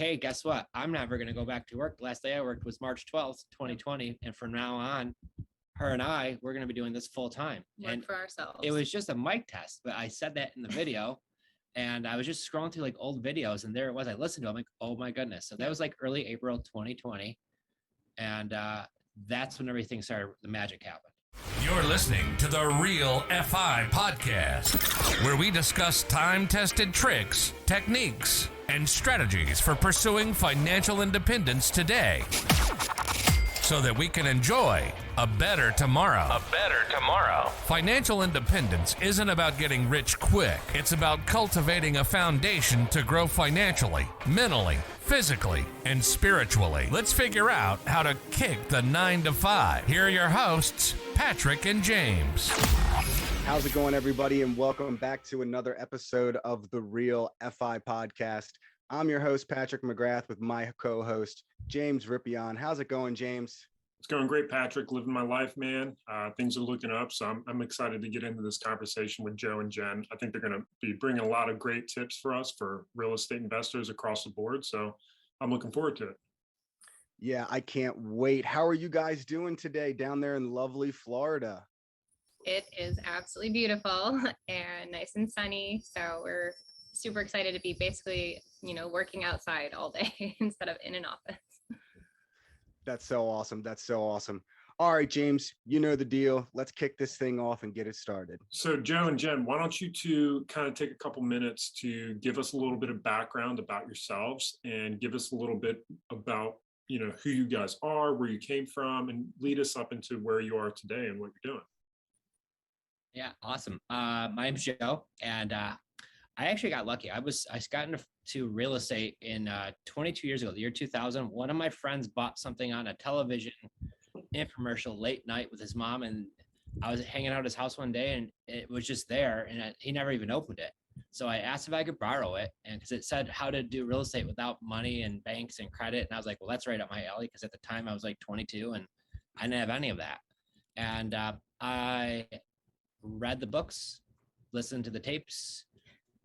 hey, guess what? I'm never going to go back to work. The last day I worked was March 12th, 2020. And from now on, her and we're going to be doing this full time. Work for ourselves. It was just a mic test, but I said that in the video. And I was just scrolling through like old videos, and there it was. I listened to it. I'm like, oh my goodness. So that was like early April 2020. And that's when everything started, the magic happened. You're listening to the Real FI Podcast, where we discuss time-tested tricks, techniques, and strategies for pursuing financial independence today, so that we can enjoy a better tomorrow. A better tomorrow. Financial independence isn't about getting rich quick. It's about cultivating a foundation to grow financially, mentally, physically, and spiritually. Let's figure out how to kick the 9 to 5. Here are your hosts, Patrick and James. How's it going, everybody? And welcome back to another episode of the Real FI Podcast. I'm your host, Patrick McGrath, with my co-host, James Rippion. How's it going, James? It's going great, Patrick. Living my life, man. Things are looking up, so I'm excited to get into this conversation with Joe and Jen. I think they're going to be bringing a lot of great tips for us for real estate investors across the board, so I'm looking forward to it. Yeah, I can't wait. How are you guys doing today down there in lovely Florida? It is absolutely beautiful and nice and sunny, so we're super excited to be basically, working outside all day instead of in an office. That's so awesome. That's so awesome. All right, James, you know the deal. Let's kick this thing off and get it started. So Joe and Jen, why don't you two kind of take a couple minutes to give us a little bit of background about yourselves and give us a little bit about, who you guys are, where you came from, and lead us up into where you are today and what you're doing. Yeah, awesome. My name's Joe, and I actually got lucky. I got into real estate in 22 years ago, the year 2000. One of my friends bought something on a television infomercial late night with his mom, and I was hanging out at his house one day, and it was just there, and he never even opened it. So I asked if I could borrow it, and because it said how to do real estate without money and banks and credit, and I was like, well, that's right up my alley, because at the time I was like 22 and I didn't have any of that. And I read the books, listened to the tapes,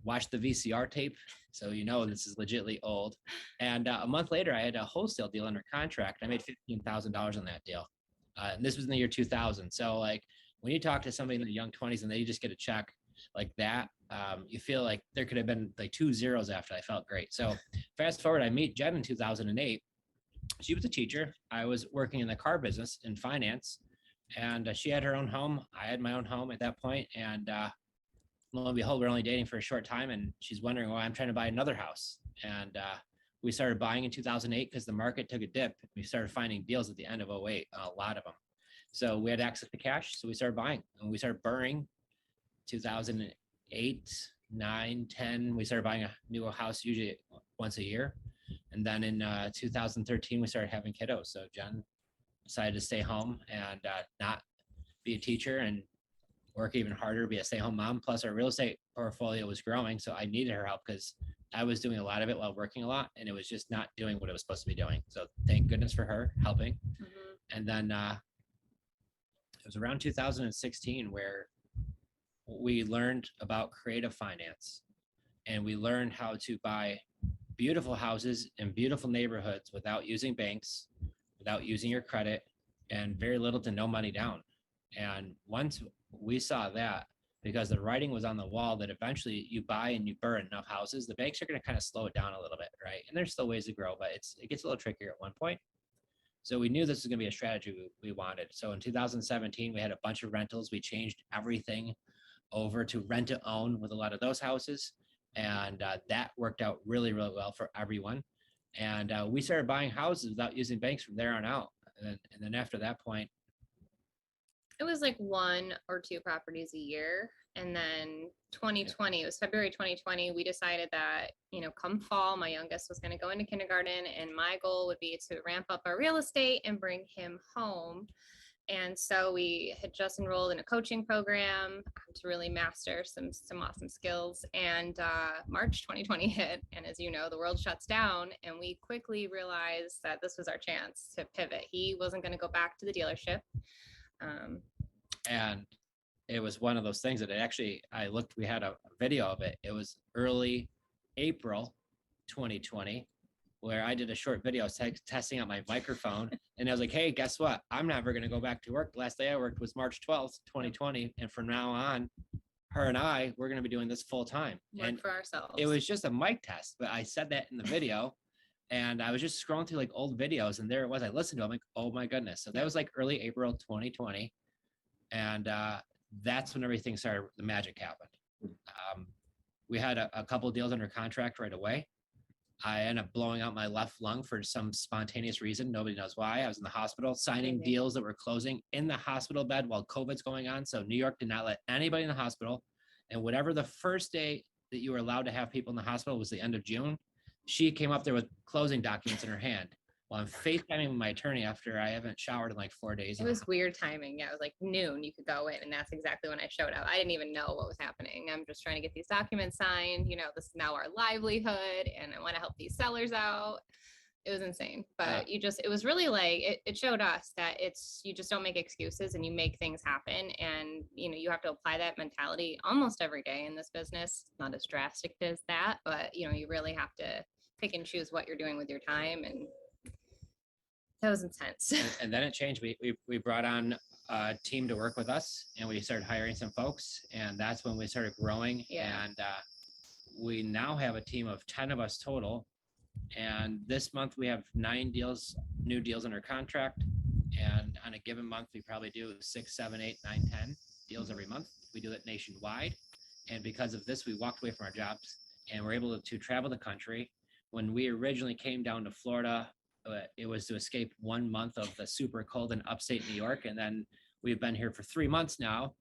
watched the VCR tape, so this is legitimately old. And a month later, I had a wholesale deal under contract. I made $15,000 on that deal. And this was in the year 2000. So like when you talk to somebody in the young 20s and they just get a check like that, you feel like there could have been like 2 zeros after. I felt great. So fast forward, I meet Jen in 2008. She was a teacher. I was working in the car business in finance, and she had her own home. I had my own home at that point, and lo and behold, we're only dating for a short time, and she's wondering why I'm trying to buy another house. And we started buying in 2008 because the market took a dip. We started finding deals at the end of 08, a lot of them. So we had access to cash, so we started buying, and we started burning 2008, 9, 10. We started buying a new house usually once a year. And then in 2013, we started having kiddos. So Jen decided to stay home and not be a teacher and work even harder, be a stay-home mom. Plus our real estate portfolio was growing, so I needed her help because I was doing a lot of it while working a lot, and it was just not doing what it was supposed to be doing. So thank goodness for her helping. Mm-hmm. And then it was around 2016 where we learned about creative finance, and we learned how to buy beautiful houses in beautiful neighborhoods without using banks, without using your credit, and very little to no money down. And once we saw that, because the writing was on the wall that eventually you buy and you burn enough houses, the banks are going to kind of slow it down a little bit, right? And there's still ways to grow, but it gets a little trickier at one point. So we knew this was going to be a strategy we wanted. So in 2017, we had a bunch of rentals. We changed everything over to rent to own with a lot of those houses. And that worked out really, really well for everyone. And we started buying houses without using banks from there on out. And then after that point, it was like 1 or 2 properties a year. And then 2020, it was February 2020, we decided that, come fall, my youngest was going to go into kindergarten, and my goal would be to ramp up our real estate and bring him home. And so we had just enrolled in a coaching program to really master some awesome skills. And March 2020 hit, and as you know, the world shuts down, and we quickly realized that this was our chance to pivot. He wasn't going to go back to the dealership. And it was one of those things that we had a video of it. It was early April 2020 where I did a short video testing out my microphone. And I was like, hey, guess what? I'm never going to go back to work. The last day I worked was March 12th, 2020. And from now on, her and we're going to be doing this full time. Work And for ourselves. it was just a mic test, but I said that in the video. And I was just scrolling through like old videos, and there it was. I listened to it. I'm like, oh my goodness. So that was like early April 2020. And that's when everything started, the magic happened. We had a couple of deals under contract right away. I ended up blowing out my left lung for some spontaneous reason. Nobody knows why. I was in the hospital signing deals that were closing in the hospital bed while COVID's going on. So New York did not let anybody in the hospital. And whatever the first day that you were allowed to have people in the hospital was the end of June, she came up there with closing documents in her hand. Well, I'm FaceTiming with my attorney after I haven't showered in like 4 days. It was weird timing. Yeah, it was like noon. You could go in, and that's exactly when I showed up. I didn't even know what was happening. I'm just trying to get these documents signed. You know, this is now our livelihood, and I want to help these sellers out. It was insane, but it was really like, it showed us that you just don't make excuses and you make things happen. And, you know, you have to apply that mentality almost every day in this business. Not as drastic as that, but, you know, you really have to pick and choose what you're doing with your time. And that was intense. And then it changed. We brought on a team to work with us, and we started hiring some folks, and that's when we started growing. Yeah. And we now have a team of 10 of us total. And this month we have 9 new deals under contract. And on a given month, we probably do 6, 7, 8, 9, 10 deals every month. We do it nationwide. And because of this, we walked away from our jobs and we're able to travel the country. When we originally came down to Florida, it was to escape 1 month of the super cold in upstate New York. And then we've been here for 3 months now.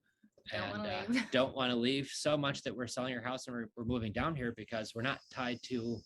Don't want to leave so much that we're selling our house and we're moving down here because we're not tied to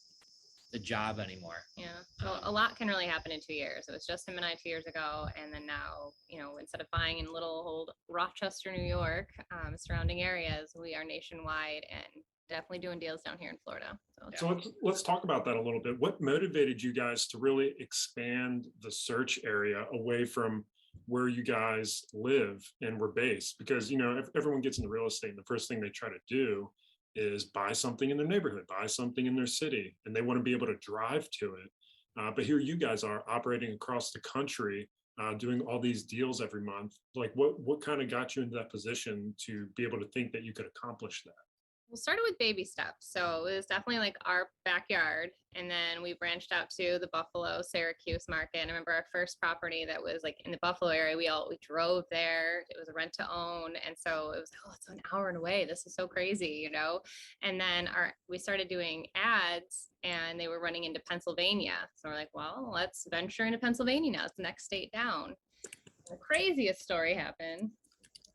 the job anymore. Yeah. Well, a lot can really happen in 2 years. It was just him and I 2 years ago. And then now, you know, instead of buying in little old Rochester, New York, surrounding areas, we are nationwide and definitely doing deals down here in Florida. So let's talk about that a little bit. What motivated you guys to really expand the search area away from where you guys live and were based? Because, you know, if everyone gets into real estate, the first thing they try to do is buy something in their neighborhood, buy something in their city, and they want to be able to drive to it. But here you guys are operating across the country, doing all these deals every month. Like what kind of got you into that position to be able to think that you could accomplish that? We started with baby steps. So it was definitely like our backyard. And then we branched out to the Buffalo, Syracuse market. And I remember our first property that was like in the Buffalo area, we drove there. It was a rent to own. And so it was, it's an hour away. This is so crazy, you know? And then we started doing ads and they were running into Pennsylvania. So we're like, well, let's venture into Pennsylvania now. It's the next state down. The craziest story happened.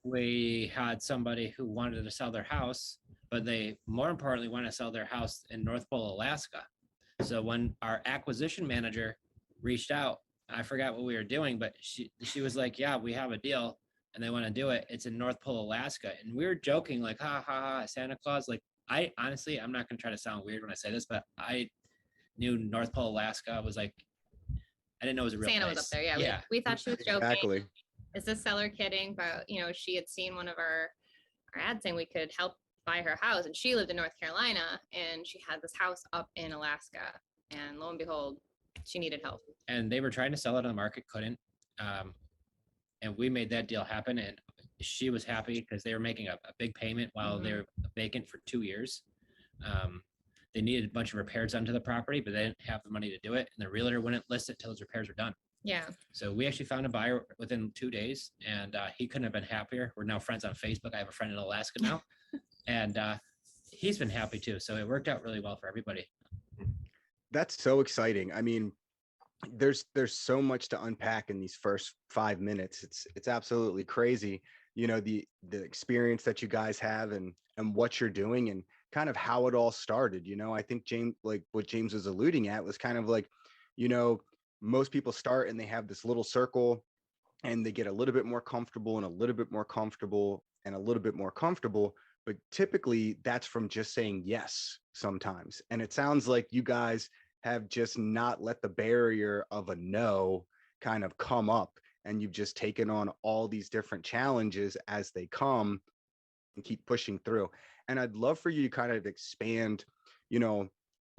We had somebody who wanted to sell their house, but they more importantly want to sell their house in North Pole, Alaska. So when our acquisition manager reached out, I forgot what we were doing, but she was like, yeah, we have a deal and they want to do it. It's in North Pole, Alaska. And we were joking like, ha, ha, ha, Santa Claus. Like, I honestly, I'm not going to try to sound weird when I say this, but I knew North Pole, Alaska was like, I didn't know it was a real Santa place. Was up there. Yeah. We thought she was joking. Exactly. Is this seller kidding? But, you know, she had seen one of our ads saying we could help buy her house, and she lived in North Carolina and she had this house up in Alaska, and lo and behold, she needed help. And they were trying to sell it on the market, couldn't. And we made that deal happen, and she was happy because they were making a big payment while they were vacant for 2 years. They needed a bunch of repairs onto the property, but they didn't have the money to do it, and the realtor wouldn't list it till those repairs were done. Yeah. So we actually found a buyer within 2 days, and he couldn't have been happier. We're now friends on Facebook. I have a friend in Alaska now. And he's been happy too. So it worked out really well for everybody. That's so exciting. I mean, there's so much to unpack in these first 5 minutes. It's absolutely crazy. You know, the experience that you guys have and what you're doing and kind of how it all started. You know, I think James, like what James was alluding at was kind of like, you know, most people start and they have this little circle and they get a little bit more comfortable and a little bit more comfortable and a little bit more comfortable. But typically that's from just saying yes sometimes. And it sounds like you guys have just not let the barrier of a no kind of come up, and you've just taken on all these different challenges as they come and keep pushing through. And I'd love for you to kind of expand, you know,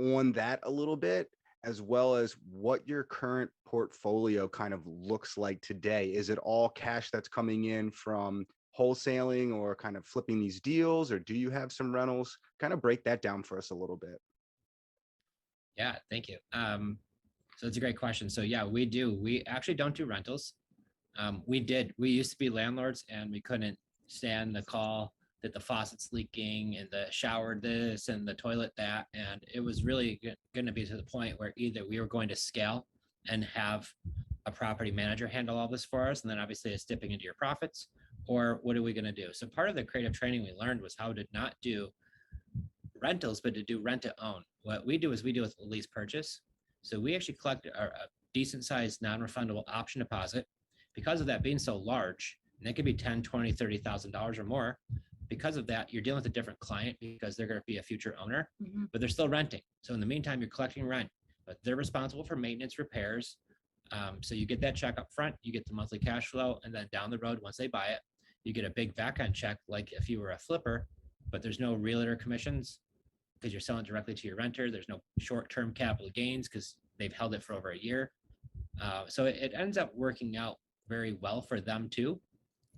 on that a little bit as well as what your current portfolio kind of looks like today. Is it all cash that's coming in from wholesaling or kind of flipping these deals, or do you have some rentals? Kind of break that down for us a little bit. Yeah, thank you. So it's a great question. So yeah, we do. We actually don't do rentals. We used to be landlords, and we couldn't stand the call that the faucet's leaking and the shower this and the toilet that. And it was really going to be to the point where either we were going to scale and have a property manager handle all this for us, and then obviously it's dipping into your profits, or what are we going to do? So part of the creative training we learned was how to not do rentals, but to do rent to own. What we do is we do with lease purchase. So we actually collect a decent sized non-refundable option deposit. Because of that being so large, and it could be 10, 20, $30,000 or more. Because of that, you're dealing with a different client because they're going to be a future owner, but they're still renting. So in the meantime, you're collecting rent, but they're responsible for maintenance, repairs. So you get that check up front, you get the monthly cash flow, and then down the road, once they buy it, you get a big back end check like if you were a flipper, but there's no realtor commissions because you're selling directly to your renter. There's no short-term capital gains because they've held it for over a year. So it ends up working out very well for them too,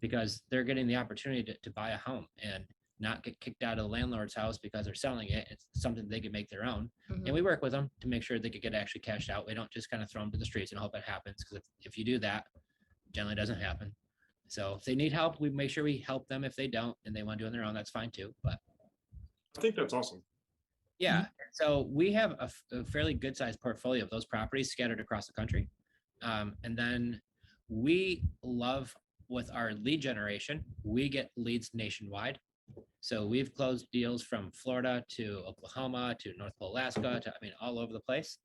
because they're getting the opportunity to buy a home and not get kicked out of the landlord's house because they're selling it. It's something they can make their own. And we work with them to make sure they could get actually cashed out. We don't just kind of throw them to the streets and hope it happens, because if you do that, generally doesn't happen. So if they need help, we make sure we help them. If they don't and they want to do it on their own, that's fine too. But I think that's awesome. yeah, so we have a fairly good sized portfolio of those properties scattered across the country. And then we love with our lead generation, we get leads nationwide. So we've closed deals from Florida to Oklahoma to North Pole, Alaska, to, I mean, all over the place.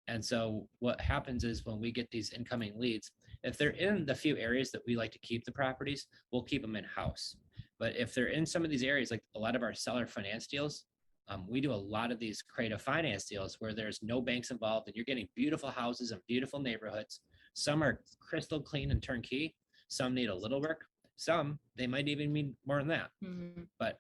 And so what happens is when we get these incoming leads, if they're in the few areas that we like to keep the properties, we'll keep them in house. But if they're in some of these areas, like a lot of our seller finance deals, we do a lot of these creative finance deals where there's no banks involved and you're getting beautiful houses and beautiful neighborhoods. Some are crystal clean and turnkey. Some need a little work. Some, they might even need more than that. But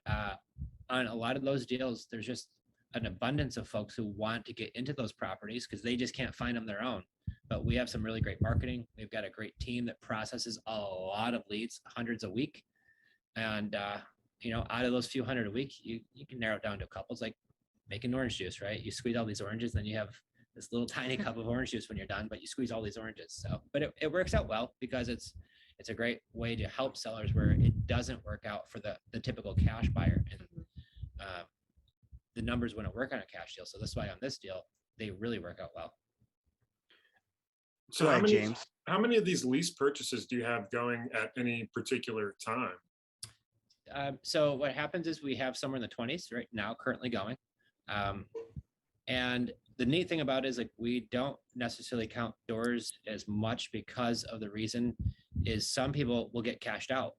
on a lot of those deals, there's just an abundance of folks who want to get into those properties because they just can't find them their own. But we have some really great marketing. We've got a great team that processes a lot of leads, hundreds a week. And, you know, out of those few hundred a week, you can narrow it down to a couple. It's like making orange juice, right? You squeeze all these oranges, then you have this little tiny cup of orange juice when you're done, but you squeeze all these oranges. So, but it works out well because it's a great way to help sellers where it doesn't work out for the typical cash buyer. And the numbers wouldn't work on a cash deal. So that's why on this deal, they really work out well. So Go ahead, James. how many of these lease purchases do you have going at any particular time? So what happens is we have somewhere in the 20s right now currently going. And the neat thing about it is like we don't necessarily count doors as much because of the reason is some people will get cashed out,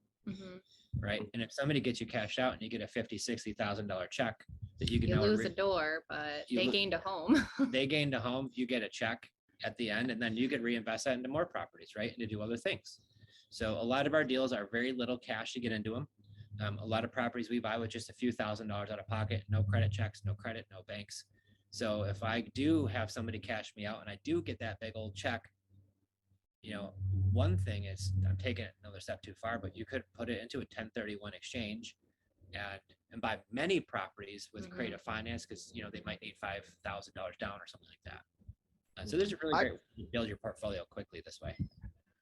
right? And if somebody gets you cashed out and you get a $50,000-$60,000 check that you can You now lose a door, but they gained a home. they gained a home, you get a check at the end, and then you could reinvest that into more properties, right? And to do other things. So a lot of our deals are very little cash to get into them. A lot of properties we buy with just a few $1,000s out of pocket, no credit checks, no credit, no banks. So if I do have somebody cash me out and I do get that big old check, you know, one thing is I'm taking it another step too far, but you could put it into a 1031 exchange and buy many properties with creative finance because, you know, they might need $5,000 down or something like that. So there's a really great way to build your portfolio quickly this way.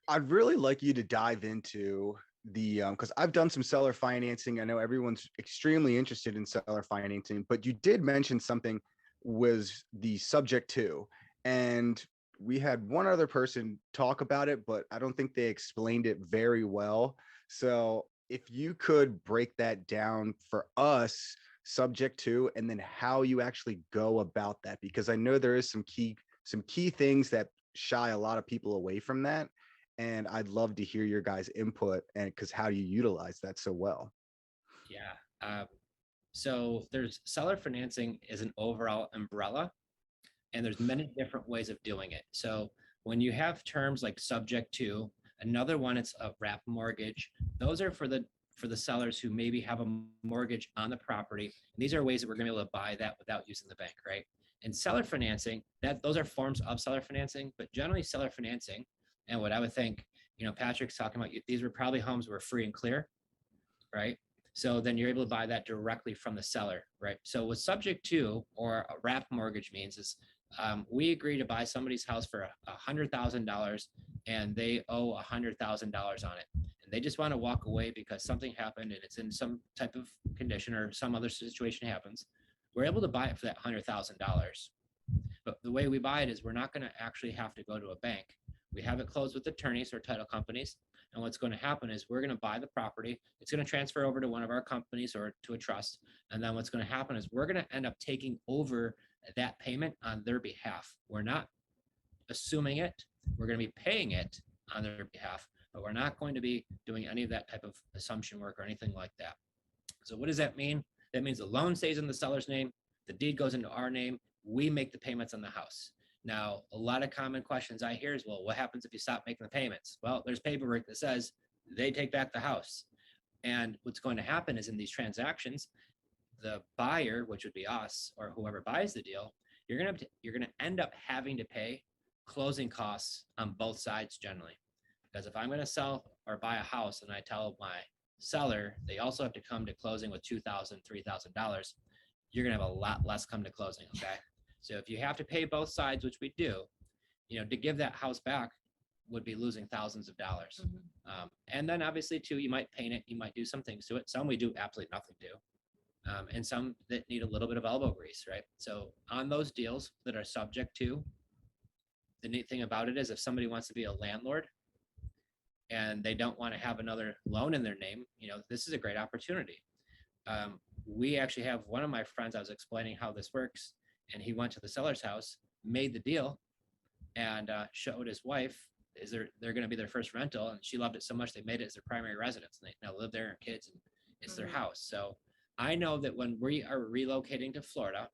I'd really like you to dive into the because I've done some seller financing. I know everyone's extremely interested in seller financing, but you did mention something was the subject to, and we had one other person talk about it, but I don't think they explained it very well. So if you could break that down for us, subject to, and then how you actually go about that, because I know there is some key things that shy a lot of people away from that. And I'd love to hear your guys' input and because how you utilize that so well. Yeah. So there's seller financing is an overall umbrella, and there's many different ways of doing it. So when you have terms like subject to, another one, it's a wrap mortgage. Those are for the sellers who maybe have a mortgage on the property. And these are ways that we're going to be able to buy that without using the bank, right? And seller financing, those are forms of seller financing, but generally seller financing, and what I would think, Patrick's talking about, these were probably homes were free and clear, right? So then you're able to buy that directly from the seller, right? So what subject to or a wrap mortgage means is we agree to buy somebody's house for $100,000 and they owe $100,000 on it. And they just want to walk away because something happened and it's in some type of condition or some other situation happens. We're able to buy it for that $100,000. But the way we buy it is we're not going to actually have to go to a bank. We have it closed with attorneys or title companies. And what's going to happen is we're going to buy the property. It's going to transfer over to one of our companies or to a trust. And then what's going to happen is we're going to end up taking over that payment on their behalf. We're not assuming it. We're going to be paying it on their behalf, but we're not going to be doing any of that type of assumption work or anything like that. So what does that mean? That means the loan stays in the seller's name. The deed goes into our name. We make the payments on the house. Now, a lot of common questions I hear is, well, what happens if you stop making the payments? Well, there's paperwork that says they take back the house. And what's going to happen is in these transactions, the buyer, which would be us or whoever buys the deal, you're going to end up having to pay closing costs on both sides generally. Because if I'm going to sell or buy a house and I tell my seller they also have to come to closing with $2,000, $3,000, you're going to have a lot less come to closing, okay? So if you have to pay both sides, which we do, to give that house back would be losing thousands of dollars. Mm-hmm. And then obviously too, you might paint it, you might do some things to it. Some we do absolutely nothing to, and some that need a little bit of elbow grease, right? So on those deals that are subject to, the neat thing about it is if somebody wants to be a landlord and they don't want to have another loan in their name, this is a great opportunity. We actually have one of my friends, I was explaining how this works, and he went to the seller's house, made the deal, and showed his wife they're going to be their first rental, and she loved it so much they made it as their primary residence. And they now live there, and kids, and it's their house. So I know that when we are relocating to Florida,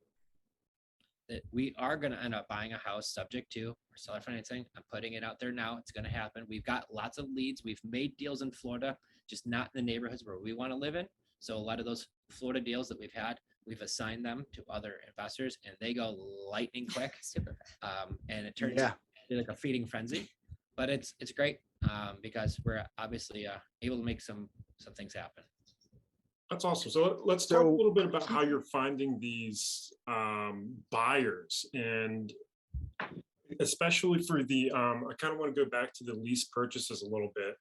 that we are going to end up buying a house subject to seller financing. I'm putting it out there now. It's going to happen. We've got lots of leads. We've made deals in Florida, just not in the neighborhoods where we want to live in. So a lot of those Florida deals that we've had, we've assigned them to other investors, and they go lightning quick. Super fast. And it turns into like a feeding frenzy. But it's great because we're obviously able to make some things happen. That's awesome. So let's talk a little bit about how you're finding these buyers, and especially for the, I kind of want to go back to the lease purchases a little bit.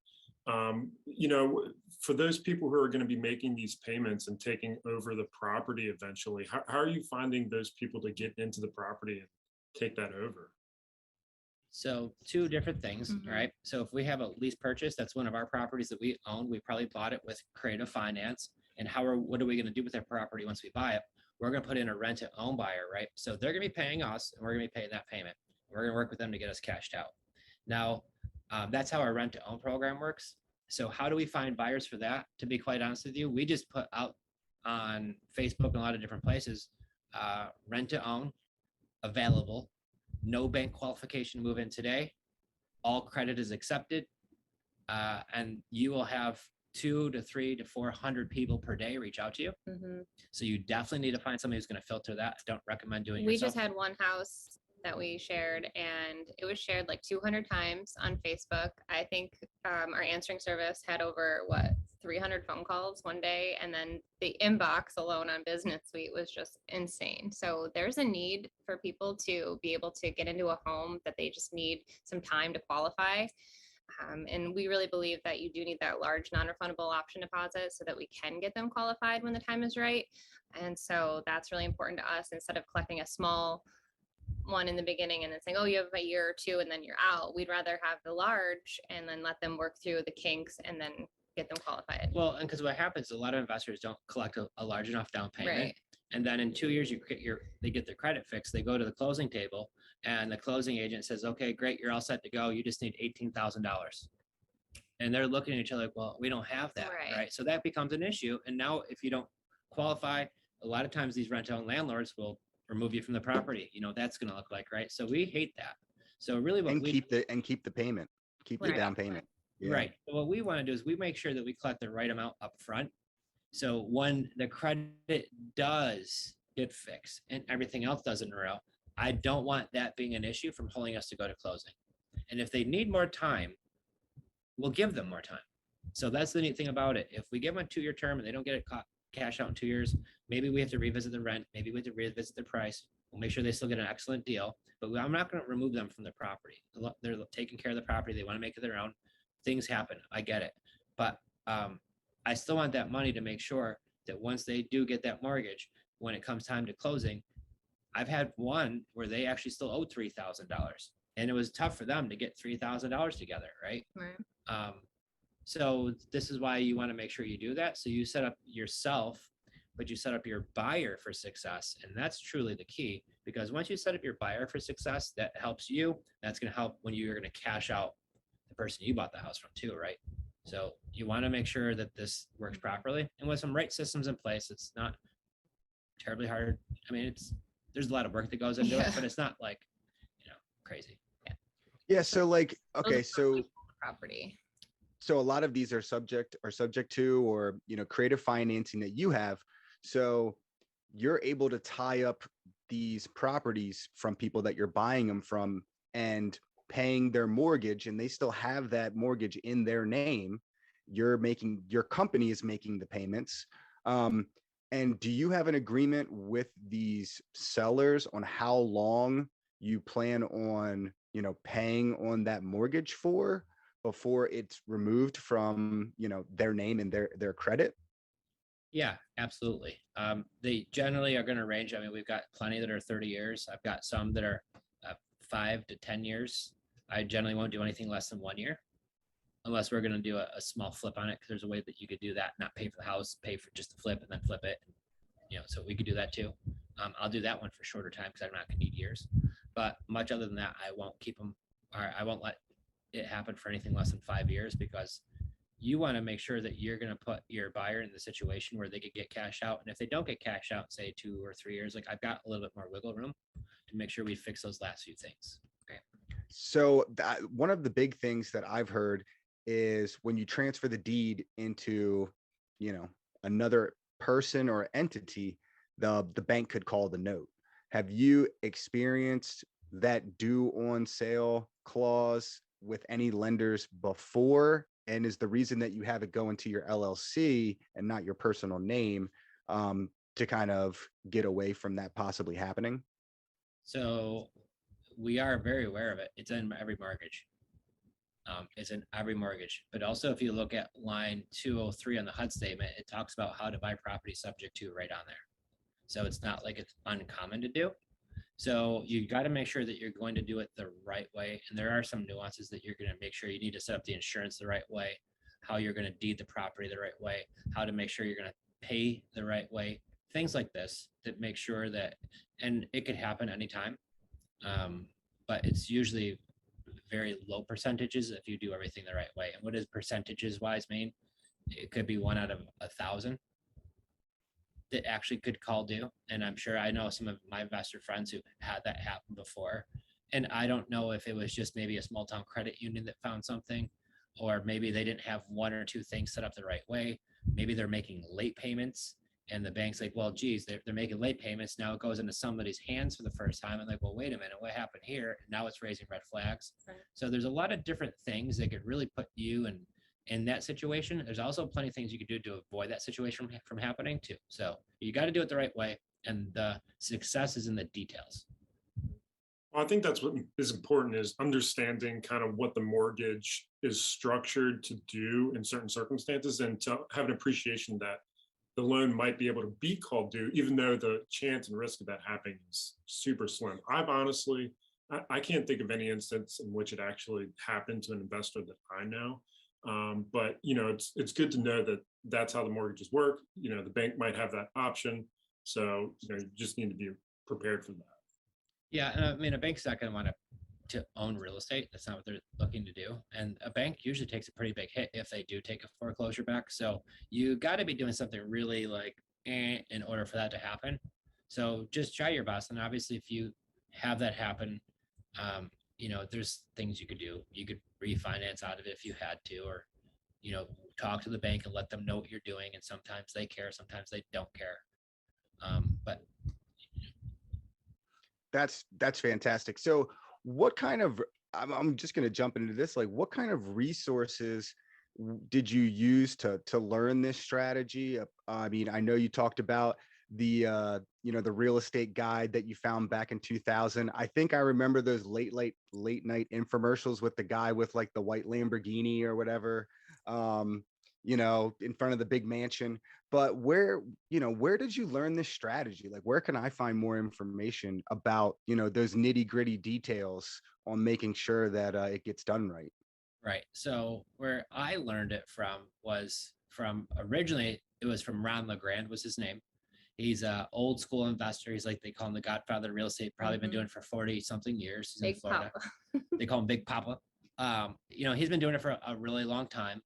For those people who are going to be making these payments and taking over the property eventually, how are you finding those people to get into the property and take that over? So two different things, right? So if we have a lease purchase, that's one of our properties that we own. We probably bought it with creative finance. And what are we going to do with that property once we buy it? We're going to put in a rent to own buyer, right? So they're going to be paying us, and we're going to be paying that payment. We're going to work with them to get us cashed out. Now, that's how our rent to own program works. So how do we find buyers for that? To be quite honest with you, we just put out on Facebook and a lot of different places, rent to own, available, no bank qualification to move in today, all credit is accepted, and you will have 200 to 300 to 400 people per day reach out to you. So you definitely need to find somebody who's going to filter that. I don't recommend doing it yourself. We just had one house that we shared, and it was shared like 200 times on Facebook. I think our answering service had over 300 phone calls one day, and then the inbox alone on Business Suite was just insane. So there's a need for people to be able to get into a home that they just need some time to qualify. And we really believe that you do need that large non-refundable option deposit so that we can get them qualified when the time is right. And so that's really important to us. Instead of collecting a small one in the beginning and then saying, oh, you have a year or two and then you're out, we'd rather have the large and then let them work through the kinks and then get them qualified. Well, and because what happens, a lot of investors don't collect a large enough down payment. Right. And then in 2 years, they get their credit fixed. They go to the closing table, and the closing agent says, "Okay, great, you're all set to go. You just need $18,000." And they're looking at each other like, "Well, we don't have that, right?" So that becomes an issue. And now, if you don't qualify, a lot of times these rent-owned landlords will remove you from the property. You know what that's going to look like, right? So we hate that. So really, keep the payment, keep the down payment. Yeah. Right. So what we want to do is we make sure that we collect the right amount up front. So when the credit does get fixed and everything else does in a row, I don't want that being an issue from holding us to go to closing. And if they need more time, we'll give them more time. So that's the neat thing about it. If we give them a 2-year term and they don't get it cash out in 2 years, maybe we have to revisit the rent. Maybe we have to revisit the price. We'll make sure they still get an excellent deal, but I'm not going to remove them from the property. They're taking care of the property. They want to make it their own. Things happen. I get it. But I still want that money to make sure that once they do get that mortgage, when it comes time to closing, I've had one where they actually still owed $3,000, and it was tough for them to get $3,000 together, right? Right. So this is why you want to make sure you do that. So you set up yourself, but you set up your buyer for success. And that's truly the key, because once you set up your buyer for success, that helps you. That's going to help when you're going to cash out the person you bought the house from too, right? So you want to make sure that this works properly. And with some right systems in place, it's not terribly hard. I mean, there's a lot of work that goes into it, but it's not like, crazy. Yeah. So like, okay, so Property. so a lot of these are subject to, or creative financing that you have. So you're able to tie up these properties from people that you're buying them from and paying their mortgage, and they still have that mortgage in their name. Your company is making the payments. And do you have an agreement with these sellers on how long you plan on, paying on that mortgage for before it's removed from, their name and their credit? Yeah, absolutely. They generally are going to range. I mean, we've got plenty that are 30 years. I've got some that are 5 to 10 years. I generally won't do anything less than 1 year, unless we're going to do a small flip on it. Because there's a way that you could do that, not pay for the house, pay for just the flip and then flip it. So we could do that too. I'll do that one for shorter time because I'm not going to need years. But much other than that, I won't keep them, or I won't let it happen for anything less than 5 years, because you want to make sure that you're going to put your buyer in the situation where they could get cash out. And if they don't get cash out, say 2 or 3 years, like I've got a little bit more wiggle room to make sure we fix those last few things. Okay. So one of the big things that I've heard is when you transfer the deed into, another person or entity, the bank could call the note. Have you experienced that due on sale clause with any lenders before? And is the reason that you have it go into your LLC and not your personal name to kind of get away from that possibly happening? So we are very aware of it. It's in every mortgage. But also if you look at line 203 on the HUD statement, it talks about how to buy property subject to right on there. So it's not like it's uncommon to do. So you got to make sure that you're going to do it the right way. And there are some nuances that you're going to make sure. You need to set up the insurance the right way, how you're going to deed the property the right way, how to make sure you're going to pay the right way, things like this that make sure that, and it could happen anytime. But it's usually very low percentages if you do everything the right way. And what does percentages wise mean? It could be 1 out of 1,000 that actually could call due. And I'm sure I know some of my investor friends who had that happen before. And I don't know if it was just maybe a small town credit union that found something, or maybe they didn't have 1 or 2 things set up the right way. Maybe they're making late payments and the bank's like, well, geez, they're making late payments. Now it goes into somebody's hands for the first time. And like, well, wait a minute, what happened here? And now it's raising red flags. Right. So there's a lot of different things that could really put you in that situation. There's also plenty of things you could do to avoid that situation from happening too. So you got to do it the right way. And the success is in the details. Well, I think that's what is important, is understanding kind of what the mortgage is structured to do in certain circumstances, and to have an appreciation that the loan might be able to be called due, even though the chance and risk of that happening is super slim. I've honestly, I can't think of any instance in which it actually happened to an investor that I know. But it's good to know that that's how the mortgages work. The bank might have that option, so you just need to be prepared for that. Yeah, and I mean, a bank's not going to want to own real estate. That's not what they're looking to do. And a bank usually takes a pretty big hit if they do take a foreclosure back. So you got to be doing something really like in order for that to happen. So just try your best. And obviously, if you have that happen, there's things you could do. You could refinance out of it if you had to, or talk to the bank and let them know what you're doing. And sometimes they care, sometimes they don't care. But That's fantastic. So what kind of, I'm just going to jump into this, like what kind of resources did you use to learn this strategy? I mean, I know you talked about the real estate guide that you found back in 2000. I think I remember those late night infomercials with the guy with like the white Lamborghini or whatever, in front of the big mansion. But where did you learn this strategy? Like, where can I find more information about, those nitty gritty details on making sure that it gets done right? Right. So where I learned it from was from originally it was from Ron LeGrand was his name. He's a old school investor. He's like they call him the Godfather of real estate. Probably been doing it for 40 something years. He's in Big Florida. Papa. They call him Big Papa. He's been doing it for a really long time.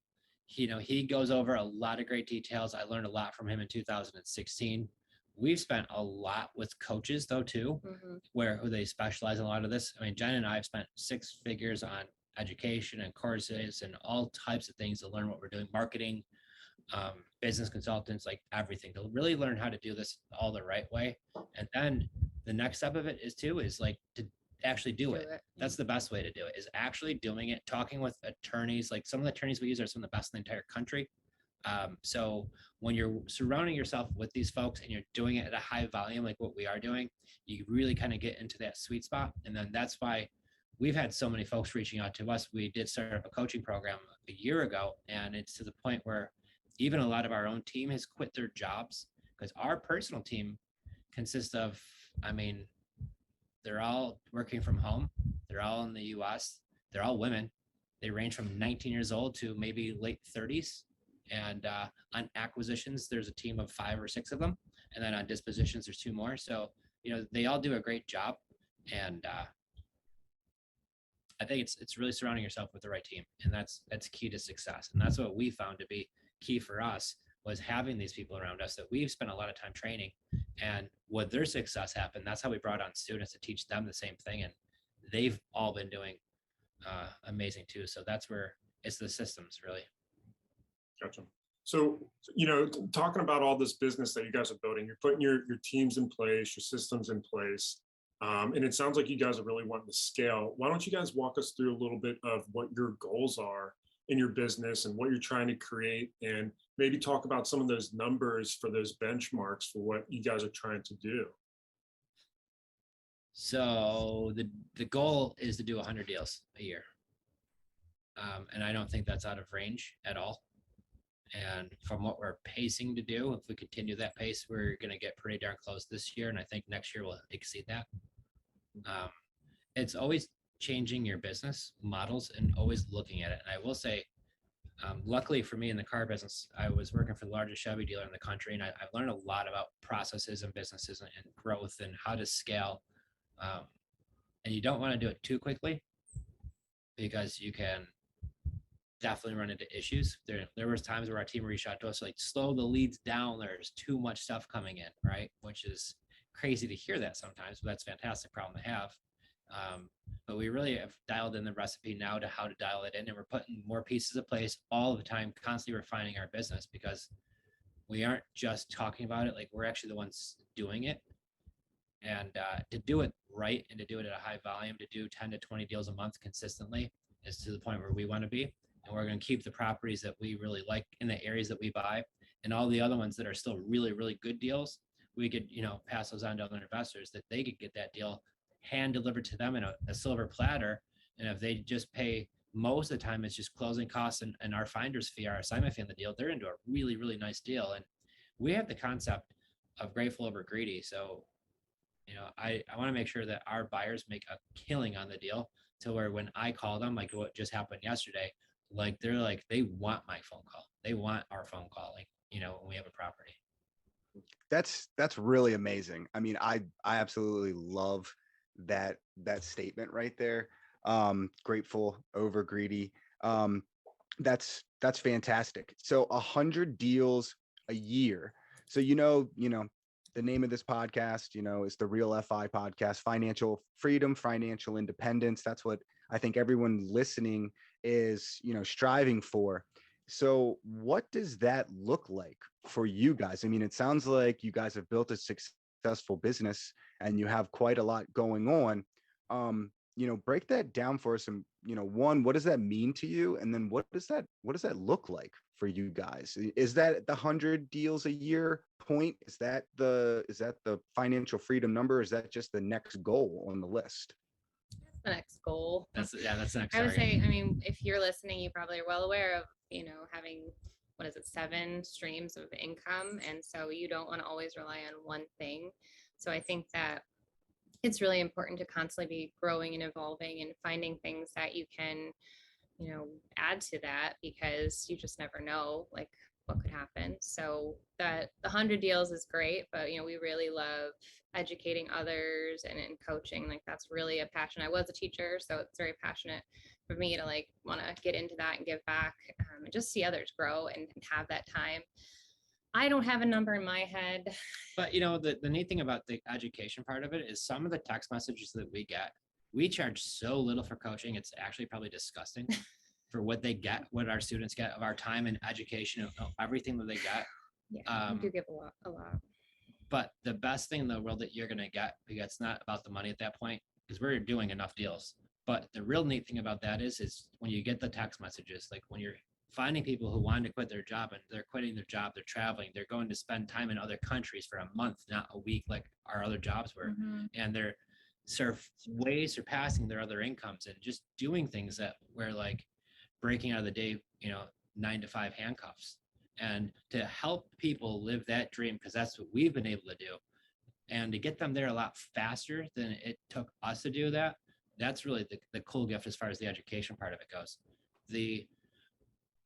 He goes over a lot of great details. I learned a lot from him in 2016. We've spent a lot with coaches though too, who they specialize in a lot of this. I mean, Jen and I have spent six figures on education and courses and all types of things to learn what we're doing, marketing, business consultants, like everything, to really learn how to do this all the right way. And then the next step of it is like to actually do it. That's the best way to do it, is actually doing it, talking with attorneys. Like some of the attorneys we use are some of the best in the entire country. So when you're surrounding yourself with these folks and you're doing it at a high volume, like what we are doing, you really kind of get into that sweet spot. And then that's why we've had so many folks reaching out to us. We did start up a coaching program a year ago, and it's to the point where even a lot of our own team has quit their jobs, because our personal team consists of, I mean, they're all working from home. They're all in the US. They're all women. They range from 19 years old to maybe late 30s. And on acquisitions, there's a team of 5 or 6 of them. And then on dispositions, there's 2 more. So, they all do a great job. And I think it's really surrounding yourself with the right team. And that's key to success. And that's what we found to be key for us, was having these people around us that we've spent a lot of time training, and with their success happened. That's how we brought on students to teach them the same thing. And they've all been doing amazing too. So that's where it's the systems really. Gotcha. So, talking about all this business that you guys are building, you're putting your teams in place, your systems in place. And it sounds like you guys are really wanting to scale. Why don't you guys walk us through a little bit of what your goals are in your business and what you're trying to create, and maybe talk about some of those numbers for those benchmarks for what you guys are trying to do? So the goal is to do 100 deals a year. And I don't think that's out of range at all. And from what we're pacing to do, if we continue that pace, we're going to get pretty darn close this year. And I think next year we'll exceed that. It's always changing your business models and always looking at it. And I will say, luckily for me in the car business, I was working for the largest Chevy dealer in the country. And I learned a lot about processes and businesses and growth and how to scale. And you don't want to do it too quickly, because you can definitely run into issues. There was times where our team reached out to us like, slow the leads down. There's too much stuff coming in, right? Which is crazy to hear that sometimes, but that's a fantastic problem to have. But we really have dialed in the recipe now to how to dial it in, and we're putting more pieces in place all the time, constantly refining our business, because we aren't just talking about it, like we're actually the ones doing it. And to do it right and to do it at a high volume, to do 10 to 20 deals a month consistently is to the point where we want to be. And we're going to keep the properties that we really like in the areas that we buy, and all the other ones that are still really, really good deals, we could, pass those on to other investors that they could get that deal hand delivered to them in a silver platter. And if they just pay, most of the time it's just closing costs and our finder's fee, our assignment fee on the deal, they're into a really, really nice deal. And we have the concept of grateful over greedy. So, I want to make sure that our buyers make a killing on the deal, to where when I call them, like what just happened yesterday, like they're like, they want my phone call. They want our phone call, like, when we have a property. That's really amazing. I mean, I absolutely love that statement right there. Grateful over greedy. That's fantastic. So 100 deals a year. So the name of this podcast, is the Real FI Podcast, financial freedom, financial independence. That's what I think everyone listening is, striving for. So what does that look like for you guys? I mean, it sounds like you guys have built a successful successful business and you have quite a lot going on. Break that down for us. And, one, what does that mean to you? And then what does that look like for you guys? Is that the 100 deals a year point? Is that the financial freedom number? Is that just the next goal on the list? The next goal. That's the next I would target. say, I mean, if you're listening, you probably are well aware of, having, 7 streams of income. And so you don't want to always rely on one thing. So I think that it's really important to constantly be growing and evolving and finding things that you can, add to that, because you just never know like what could happen. So that the 100 deals is great, but we really love educating others and coaching. Like that's really a passion. I was a teacher, so it's very passionate for me to like want to get into that and give back, and just see others grow and have that time. I don't have a number in my head. But the neat thing about the education part of it is some of the text messages that we charge so little for coaching. It's actually probably disgusting for what our students get of our time and education, of everything that they get. Yeah, we do give a lot. But the best thing in the world that you're going to get, because it's not about the money at that point, because we're doing enough deals. But the real neat thing about that is when you get the text messages, like when you're finding people who want to quit their job and they're quitting their job, they're traveling, they're going to spend time in other countries for a month, not a week, like our other jobs were. Mm-hmm. And they're way surpassing their other incomes and just doing things that were like breaking out of the day, 9 to 5 handcuffs. And to help people live that dream, because that's what we've been able to do, and to get them there a lot faster than it took us to do that, that's really the cool gift as far as the education part of it goes. The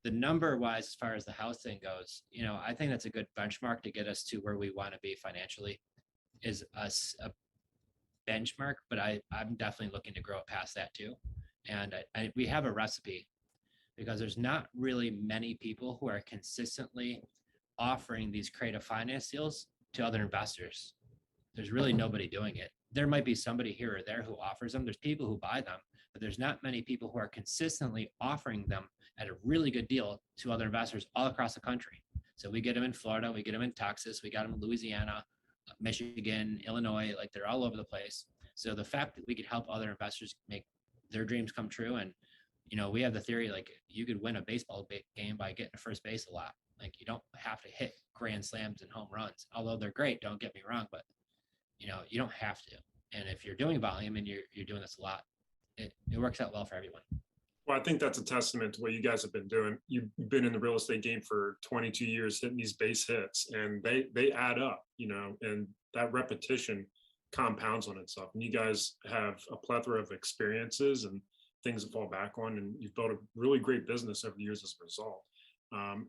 number wise, as far as the house thing goes, I think that's a good benchmark to get us to where we want to be financially, is a benchmark, but I'm definitely looking to grow it past that too. And we have a recipe, because there's not really many people who are consistently offering these creative finance deals to other investors. There's really nobody doing it. There might be somebody here or there who offers them. There's people who buy them, but there's not many people who are consistently offering them at a really good deal to other investors all across the country. So we get them in Florida, we get them in Texas, we got them in Louisiana, Michigan, Illinois, like they're all over the place. So the fact that we could help other investors make their dreams come true, and we have the theory, like you could win a baseball game by getting to first base a lot. Like you don't have to hit grand slams and home runs, although they're great, don't get me wrong, but you don't have to. And if you're doing volume and you're doing this a lot, it works out well for everyone. Well, I think that's a testament to what you guys have been doing. You've been in the real estate game for 22 years, hitting these base hits, and they add up, and that repetition compounds on itself. And you guys have a plethora of experiences and things to fall back on, and you've built a really great business over the years as a result.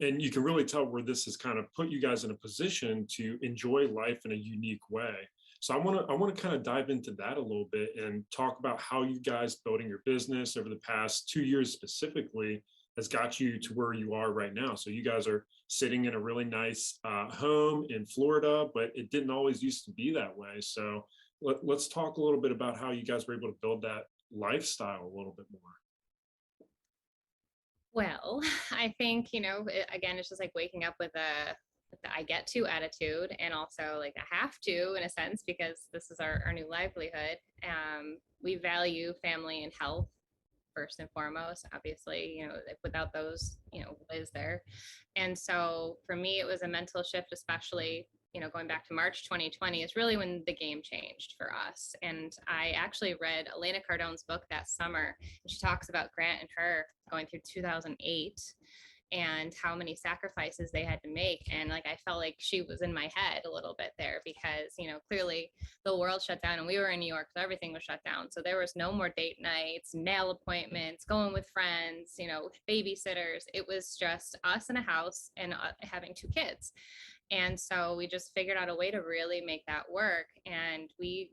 And you can really tell where this has kind of put you guys in a position to enjoy life in a unique way. So I want to kind of dive into that a little bit and talk about how you guys building your business over the past 2 years specifically has got you to where you are right now. So you guys are sitting in a really nice home in Florida, but it didn't always used to be that way. So let's talk a little bit about how you guys were able to build that lifestyle a little bit more. Well, I think, again, it's just like waking up with the I get to attitude, and also like I have to, in a sense, because this is our new livelihood. We value family and health first and foremost. Obviously, without those, what is there? And so for me, it was a mental shift, especially, going back to March 2020 is really when the game changed for us. And I actually read Elena Cardone's book that summer, and she talks about Grant and her going through 2008 and how many sacrifices they had to make. And like, I felt like she was in my head a little bit there, because, clearly the world shut down and we were in New York, so everything was shut down. So there was no more date nights, nail appointments, going with friends, babysitters. It was just us in a house and having 2 kids. And so we just figured out a way to really make that work. And we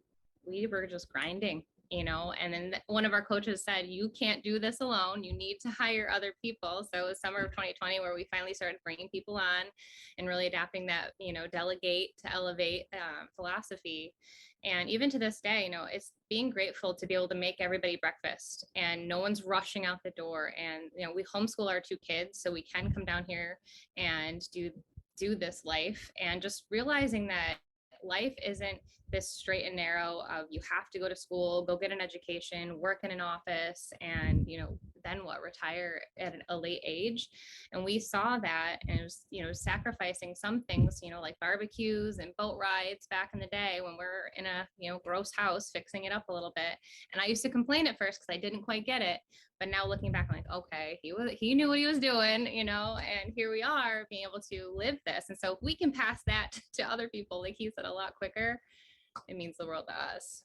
were just grinding, and then one of our coaches said, you can't do this alone. You need to hire other people. So it was summer of 2020 where we finally started bringing people on and really adapting that, delegate to elevate philosophy. And even to this day, it's being grateful to be able to make everybody breakfast and no one's rushing out the door. And, we homeschool our 2 kids, so we can come down here and do this life, and just realizing that life isn't this straight and narrow of you have to go to school, go get an education, work in an office, and, then what, retire at a late age. And we saw that, and it was, sacrificing some things, like barbecues and boat rides back in the day when we're in a, gross house, fixing it up a little bit. And I used to complain at first because I didn't quite get it. But now looking back, I'm like, okay, he knew what he was doing, and here we are being able to live this. And so if we can pass that to other people, like he said, a lot quicker, it means the world to us.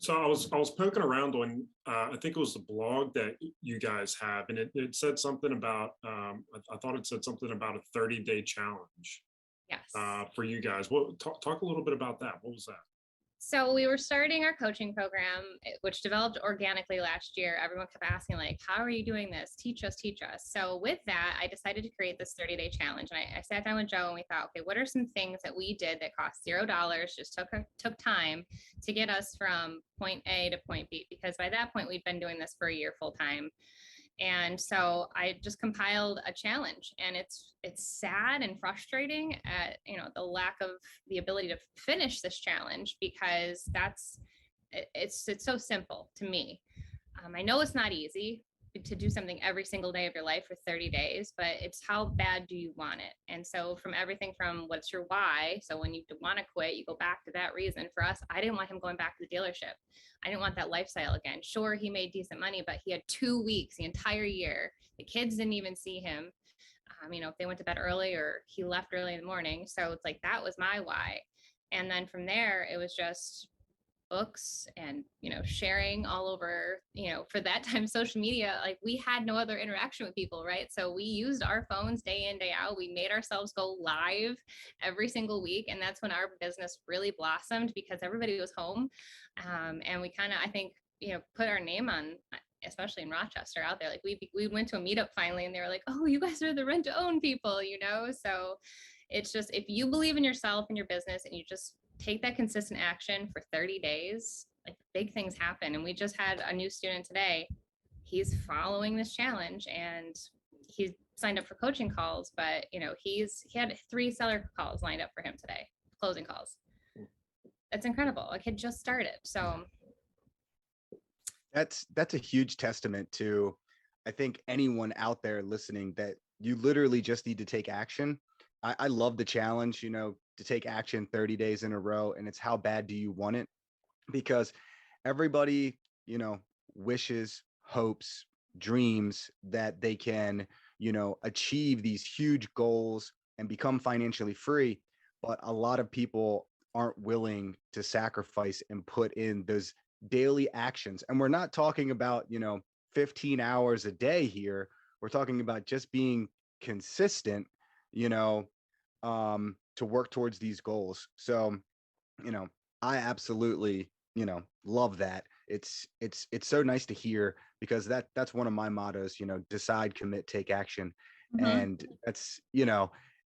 So I was poking around on I think it was the blog that you guys have, and it said something about I thought it said something about a 30-day challenge. Yes. For you guys. Well, talk a little bit about that. What was that? So we were starting our coaching program, which developed organically last year. Everyone kept asking, like, how are you doing this? Teach us, teach us. So with that, I decided to create this 30-day challenge. And I sat down with Joe and we thought, okay, what are some things that we did that cost $0, just took time to get us from point A to point B? Because by that point, we'd been doing this for a year full time. And so I just compiled a challenge, and it's sad and frustrating at, the lack of the ability to finish this challenge, because it's so simple to me. I know it's not easy to do something every single day of your life for 30 days, but it's how bad do you want it? And so from everything from what's your why. So when you want to quit, you go back to that reason. For us, I didn't want him going back to the dealership. I didn't want that lifestyle again. Sure, he made decent money, but he had 2 weeks the entire year. The kids didn't even see him. If they went to bed early or he left early in the morning. So it's like, that was my why. And then from there, it was just books and, sharing all over, for that time, social media. Like, we had no other interaction with people, right? So we used our phones day in, day out. We made ourselves go live every single week. And that's when our business really blossomed, because everybody was home. And we kind of, I think, put our name on, especially in Rochester, out there. Like, we went to a meetup finally, and they were like, oh, you guys are the rent to own people, So it's just, if you believe in yourself and your business, and you just take that consistent action for 30 days, like, big things happen. And we just had a new student today. He's following this challenge, and he signed up for coaching calls, but he had 3 seller calls lined up for him today, closing calls. That's incredible. A kid just started. So that's a huge testament to, I think, anyone out there listening, that you literally just need to take action. I love the challenge, to take action 30 days in a row, and it's how bad do you want it? Because everybody, wishes, hopes, dreams that they can, achieve these huge goals and become financially free. But a lot of people aren't willing to sacrifice and put in those daily actions. And we're not talking about, 15 hours a day here. We're talking about just being consistent, to work towards these goals. So, I absolutely, love that. It's so nice to hear, because that's one of my mottos, decide, commit, take action. Mhm. And that's,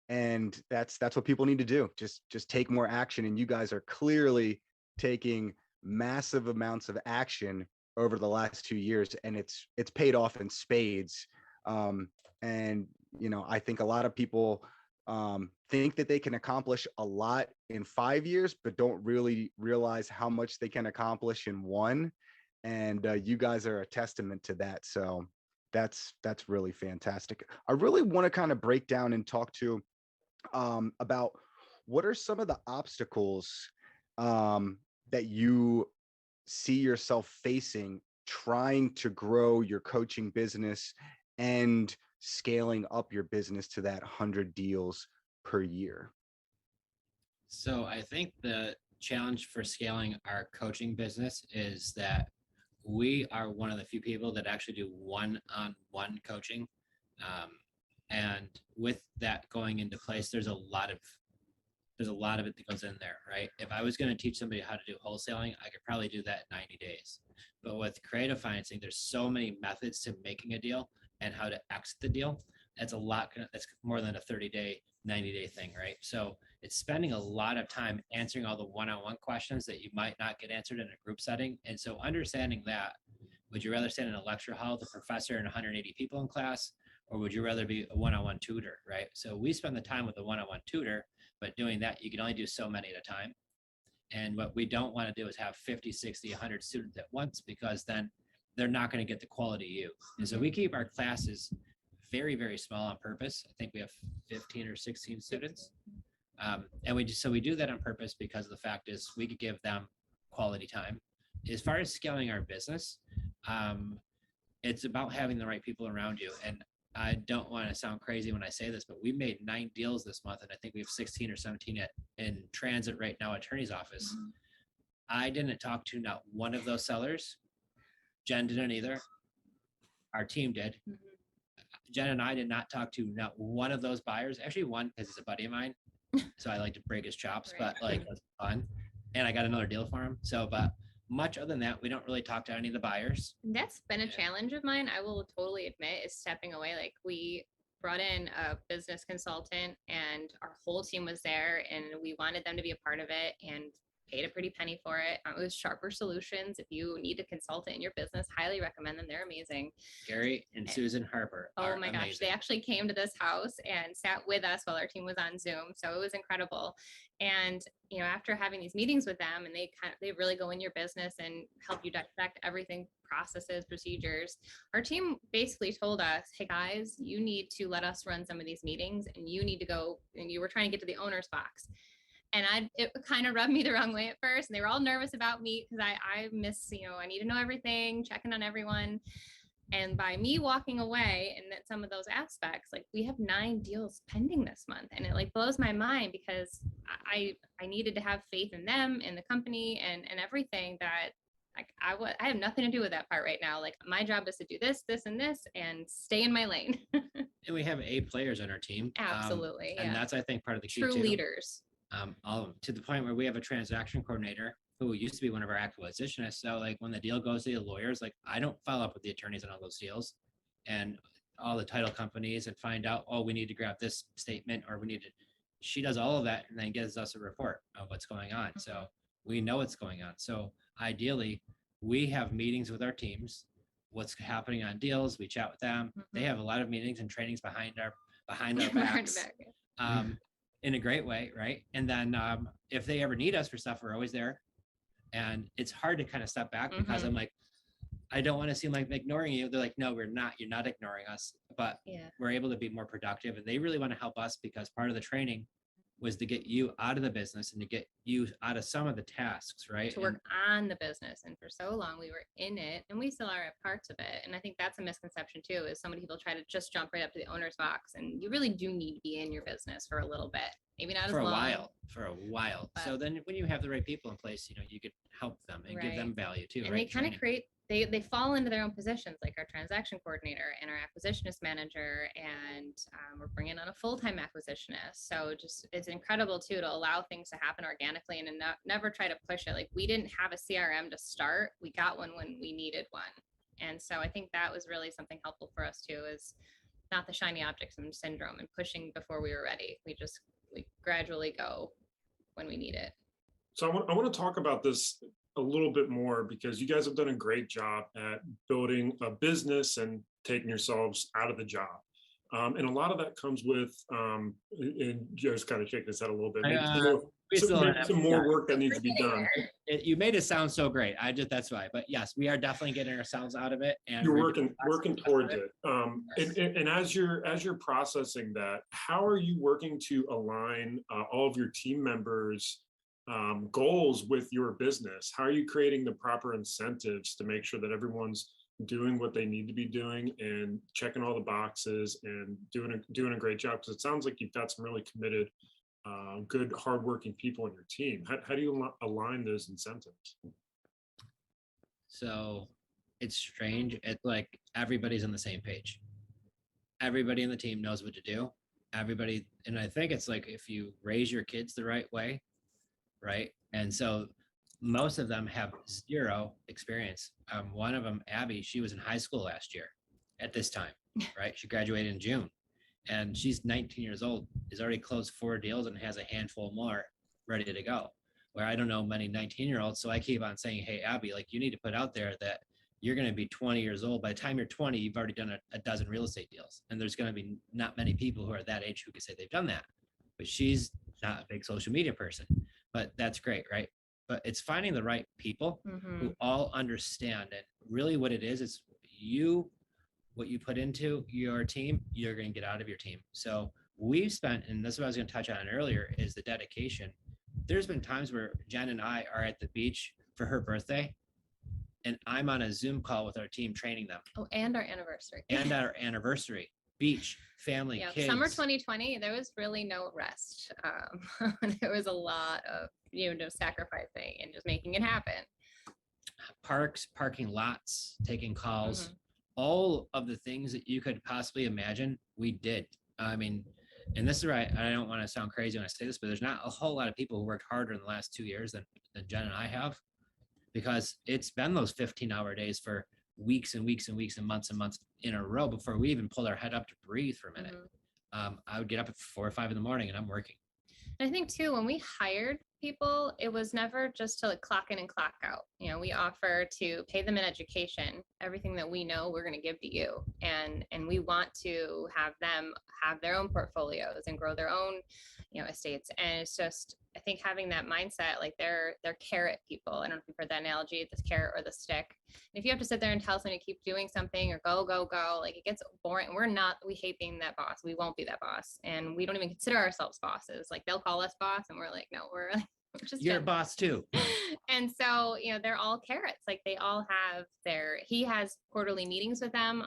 and that's what people need to do. Just take more action. And you guys are clearly taking massive amounts of action over the last 2 years, and it's paid off in spades. And, I think a lot of people think that they can accomplish a lot in 5 years, but don't really realize how much they can accomplish in 1. And you guys are a testament to that. So that's really fantastic. I really want to kind of break down and talk to about what are some of the obstacles that you see yourself facing trying to grow your coaching business and scaling up your business to that 100 deals per year. So I think the challenge for scaling our coaching business is that we are one of the few people that actually do one-on-one coaching. And with that going into place, there's a lot of it that goes in there, right? If I was going to teach somebody how to do wholesaling, I could probably do that in 90 days. But with creative financing, there's so many methods to making a deal and how to exit the deal. That's more than a 30-day, 90-day thing, right? So it's spending a lot of time answering all the one-on-one questions that you might not get answered in a group setting. And so understanding that, would you rather stand in a lecture hall with a professor and 180 people in class, or would you rather be a one-on-one tutor, right? So we spend the time with a one-on-one tutor, but doing that, you can only do so many at a time. And what we don't want to do is have 50, 60, 100 students at once, because then they're not going to get the quality you. And so we keep our classes very, very small on purpose. I think we have 15 or 16 students. And we do that on purpose because the fact is we could give them quality time. As far as scaling our business, it's about having the right people around you. And I don't want to sound crazy when I say this, but we made 9 deals this month, and I think we have 16 or 17 in transit right now, attorney's office. I didn't talk to not one of those sellers. Jen didn't either. Our team did. Jen and I did not talk to not one of those buyers. Actually, one, because he's a buddy of mine, so I like to break his chops. Right. But like, it's fun, and I got another deal for him. So, but much other than that, we don't really talk to any of the buyers. That's been a Yeah. challenge of mine. I will totally admit, is stepping away. Like, we brought in a business consultant and our whole team was there and we wanted them to be a part of it and paid a pretty penny for it. It was Sharper Solutions. If you need a consultant in your business, highly recommend them. They're amazing. Gary and Susan Harper. Oh my gosh, they amazing. actually came to this house and sat with us while our team was on Zoom. So it was incredible. And, you know, after having these meetings with them, and they really go in your business and help you dissect everything, processes, procedures. Our team basically told us, hey guys, you need to let us run some of these meetings, and you need to go, and you were trying to get to the owner's box. And it kind of rubbed me the wrong way at first. And they were all nervous about me because I miss, you know, I need to know everything, checking on everyone. And by me walking away and that some of those aspects, like we have 9 deals pending this month. And it like blows my mind because I needed to have faith in them, in the company and everything that like I have nothing to do with that part right now. Like my job is to do this, this, and this and stay in my lane. And we have A players on our team. Absolutely. And Yeah. that's, I think, part of the key True too. leaders. All of them, to the point where we have a transaction coordinator who used to be one of our acquisitionists. So like when the deal goes to the lawyers, like I don't follow up with the attorneys on all those deals and all the title companies and find out, oh, we need to grab this statement or we need to, she does all of that and then gives us a report of what's going on. So we know what's going on. So ideally we have meetings with our teams, what's happening on deals. We chat with them. They have a lot of meetings and trainings behind our backs. In a great way, right? And then if they ever need us for stuff, we're always there. And it's hard to kind of step back because I'm like, I don't want to seem like I'm ignoring you. They're like, no, we're not. You're not ignoring us. But we're able to be more productive. And they really want to help us because part of the training was to get you out of the business and to get you out of some of the tasks, right? To work on the business. And for so long we were in it and we still are at parts of it. And I think that's a misconception too, is so many people try to just jump right up to the owner's box, and you really do need to be in your business for a little bit. Maybe not for as a long. For a while. But- So then when you have the right people in place, you know, you could help them and give them Right. value too, And right? they kind of Training. create, they fall into their own positions, like our transaction coordinator and our acquisitionist manager, and we're bringing on a full-time acquisitionist. So just it's incredible too to allow things to happen organically and never try to push it. Like we didn't have a CRM to start, we got one when we needed one. And so I think that was really something helpful for us too, is not the shiny object syndrome and pushing before we were ready. We gradually go when we need it. So I want to talk about this a little bit more because you guys have done a great job at building a business and taking yourselves out of the job. And a lot of that comes with, and Joe's kind of shaking his head a little bit. Maybe some more work that needs to be done. You made it sound so great. That's why. But yes, we are definitely getting ourselves out of it. And You're we're working towards it. And as you're processing that, how are you working to align all of your team members' goals with your business? How are you creating the proper incentives to make sure that everyone's doing what they need to be doing and checking all the boxes and doing a great job? Because it sounds like you've got some really committed, good, hardworking people on your team. How do you align those incentives? So it's strange. It's like everybody's on the same page. Everybody in the team knows what to do. Everybody, and I think it's like if you raise your kids the right way, right? And so most of them have 0 experience. One of them, Abby, she was in high school last year at this time, right? She graduated in June and she's 19 years old, has already closed 4 deals and has a handful more ready to go. Where I don't know many 19-year-olds. So I keep on saying, hey, Abby, like you need to put out there that you're going to be 20 years old. By the time you're 20, you've already done a dozen real estate deals. And there's going to be not many people who are that age who can say they've done that. But she's not a big social media person, but that's great, right? But it's finding the right people who all understand it. Really what it is what you put into your team, you're going to get out of your team. So we've spent, and this is what I was going to touch on earlier, is the dedication. There's been times where Jen and I are at the beach for her birthday, and I'm on a Zoom call with our team training them. Oh, and our anniversary. And our anniversary, beach, family, Yeah, kids. summer 2020, there was really no rest. There was a lot of, sacrificing and just making it happen. Parks, parking lots, taking calls, all of the things that you could possibly imagine, we did. I mean, and this is right. I don't want to sound crazy when I say this, but there's not a whole lot of people who worked harder in the last 2 years than Jen and I have, because it's been those 15-hour days for weeks and weeks and weeks and months in a row before we even pulled our head up to breathe for a minute. I would get up at 4 or 5 in the morning and I'm working. I think too, when we hired people, it was never just to clock in and clock out. We offer to pay them an education, everything that we know we're going to give to you. And we want to have them have their own portfolios and grow their own, estates. And it's just, I think having that mindset, like they're carrot people. I don't know if you've heard that analogy, the carrot or the stick. And if you have to sit there and tell someone to keep doing something or go, like it gets boring. We hate being that boss. We won't be that boss. And we don't even consider ourselves bosses. Like they'll call us boss and we're like, no, we're just You're a boss too. And so, they're all carrots. Like they all have he has quarterly meetings with them.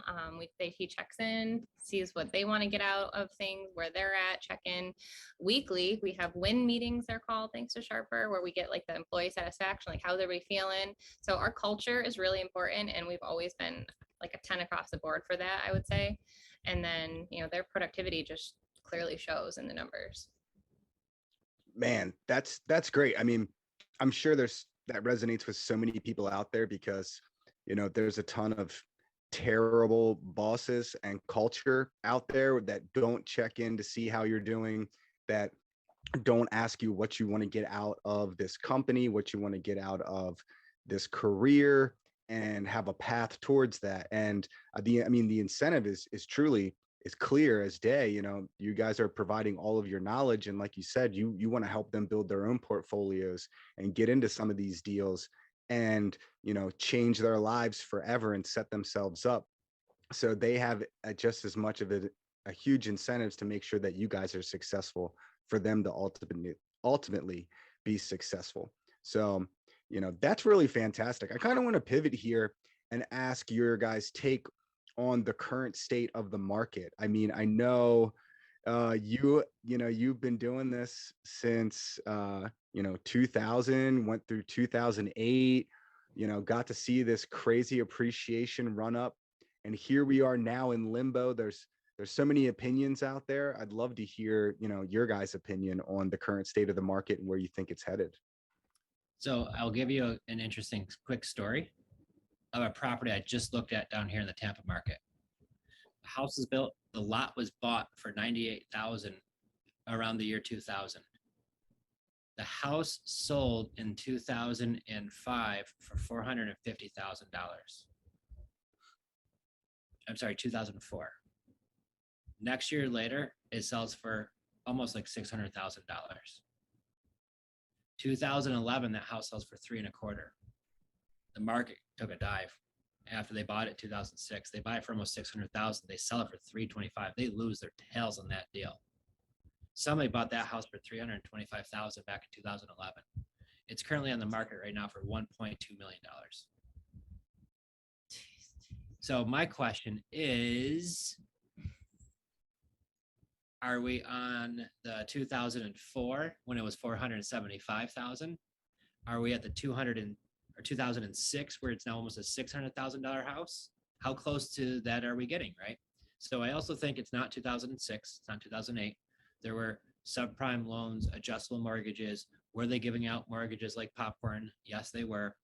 He checks in, sees what they want to get out of things, where they're at, check in. Weekly, we have win meetings, they're called, thanks to Sharper, where we get like the employee satisfaction, like how's everybody feeling? So our culture is really important. And we've always been like a 10 across the board for that, I would say. And then, their productivity just clearly shows in the numbers. Man, that's great. I mean, I'm sure that resonates with so many people out there, because there's a ton of terrible bosses and culture out there that don't check in to see how you're doing, that don't ask you what you want to get out of this company, what you want to get out of this career, and have a path towards that. And the incentive is truly is clear as day. You guys are providing all of your knowledge, and like you said, you want to help them build their own portfolios and get into some of these deals and change their lives forever and set themselves up so they have just as much of a huge incentives to make sure that you guys are successful, for them to ultimately be successful. So that's really fantastic. I kind of want to pivot here and ask your guys' take on the current state of the market. I mean, I know you've been doing this since 2000, went through 2008, got to see this crazy appreciation run up, and here we are now in limbo. There's so many opinions out there. I'd love to hear your guys' opinion on the current state of the market and where you think it's headed. So I'll give you an interesting quick story of a property I just looked at down here in the Tampa market. The house is built, the lot was bought for $98,000 around the year 2000. The house sold in 2005 for $450,000. I'm sorry, 2004. Next year later, it sells for almost like $600,000. 2011, that house sells for $3.25. The market took a dive after they bought it. 2006, they buy it for almost 600,000. They sell it for 325. They lose their tails on that deal. Somebody bought that house for 325,000 back in 2011. It's currently on the market right now for $1.2 million. So my question is, are we on the 2004 when it was 475,000? Are we at the 2006 where it's now almost a $600,000 house? How close to that are we getting, right? So I also think it's not 2006, it's not 2008. There were subprime loans, adjustable mortgages. Were they giving out mortgages like popcorn? Yes, they were.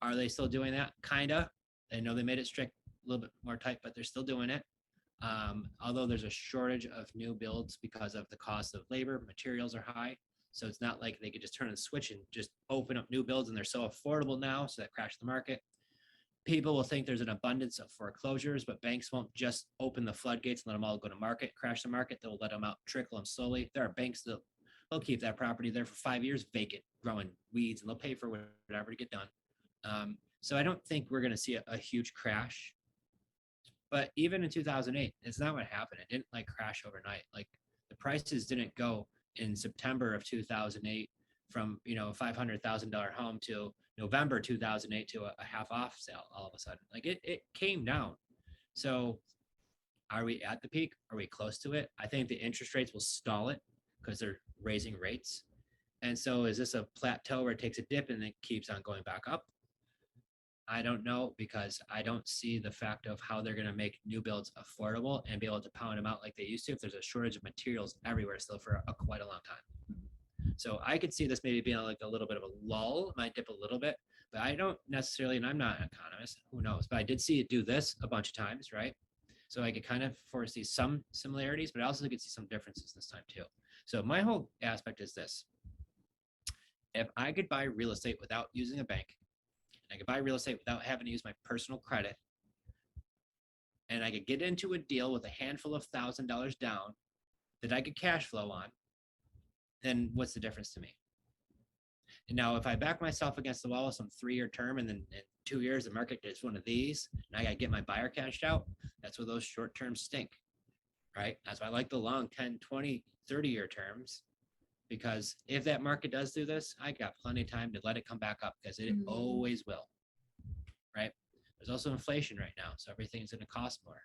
Are they still doing that? Kinda. I know they made it strict, a little bit more tight, but they're still doing it. Although there's a shortage of new builds because of the cost of labor, materials are high. So it's not like they could just turn a switch and just open up new builds, and they're so affordable now, so that crashed the market. People will think there's an abundance of foreclosures, but banks won't just open the floodgates and let them all go to market, crash the market. They'll let them out, trickle them slowly. There are banks that they'll keep that property there for 5 years vacant, growing weeds, and they'll pay for whatever to get done. So I don't think we're going to see a huge crash. But even in 2008, it's not what happened. It didn't like crash overnight. Like the prices didn't go in September of 2008 from, you know, a $500,000 home to November 2008 to a half off sale all of a sudden. Like it came down. So are we at the peak? Are we close to it? I think the interest rates will stall it because they're raising rates. And so is this a plateau where it takes a dip and then keeps on going back up? I don't know, because I don't see the fact of how they're going to make new builds affordable and be able to pound them out like they used to if there's a shortage of materials everywhere still for quite a long time. So I could see this maybe being like a little bit of a lull. It might dip a little bit, but I don't necessarily, and I'm not an economist, who knows, but I did see it do this a bunch of times, right? So I could kind of foresee some similarities, but I also could see some differences this time too. So my whole aspect is this. If I could buy real estate without using a bank, I could buy real estate without having to use my personal credit, and I could get into a deal with a handful of $1,000 down that I could cash flow on, then what's the difference to me? And now if I back myself against the wall with some 3-year term and then in 2 years the market gets one of these and I got to get my buyer cashed out, that's where those short terms stink, right? That's why I like the long 10, 20, 30-year terms. Because if that market does do this, I got plenty of time to let it come back up, because it always will, right? There's also inflation right now, so everything's going to cost more,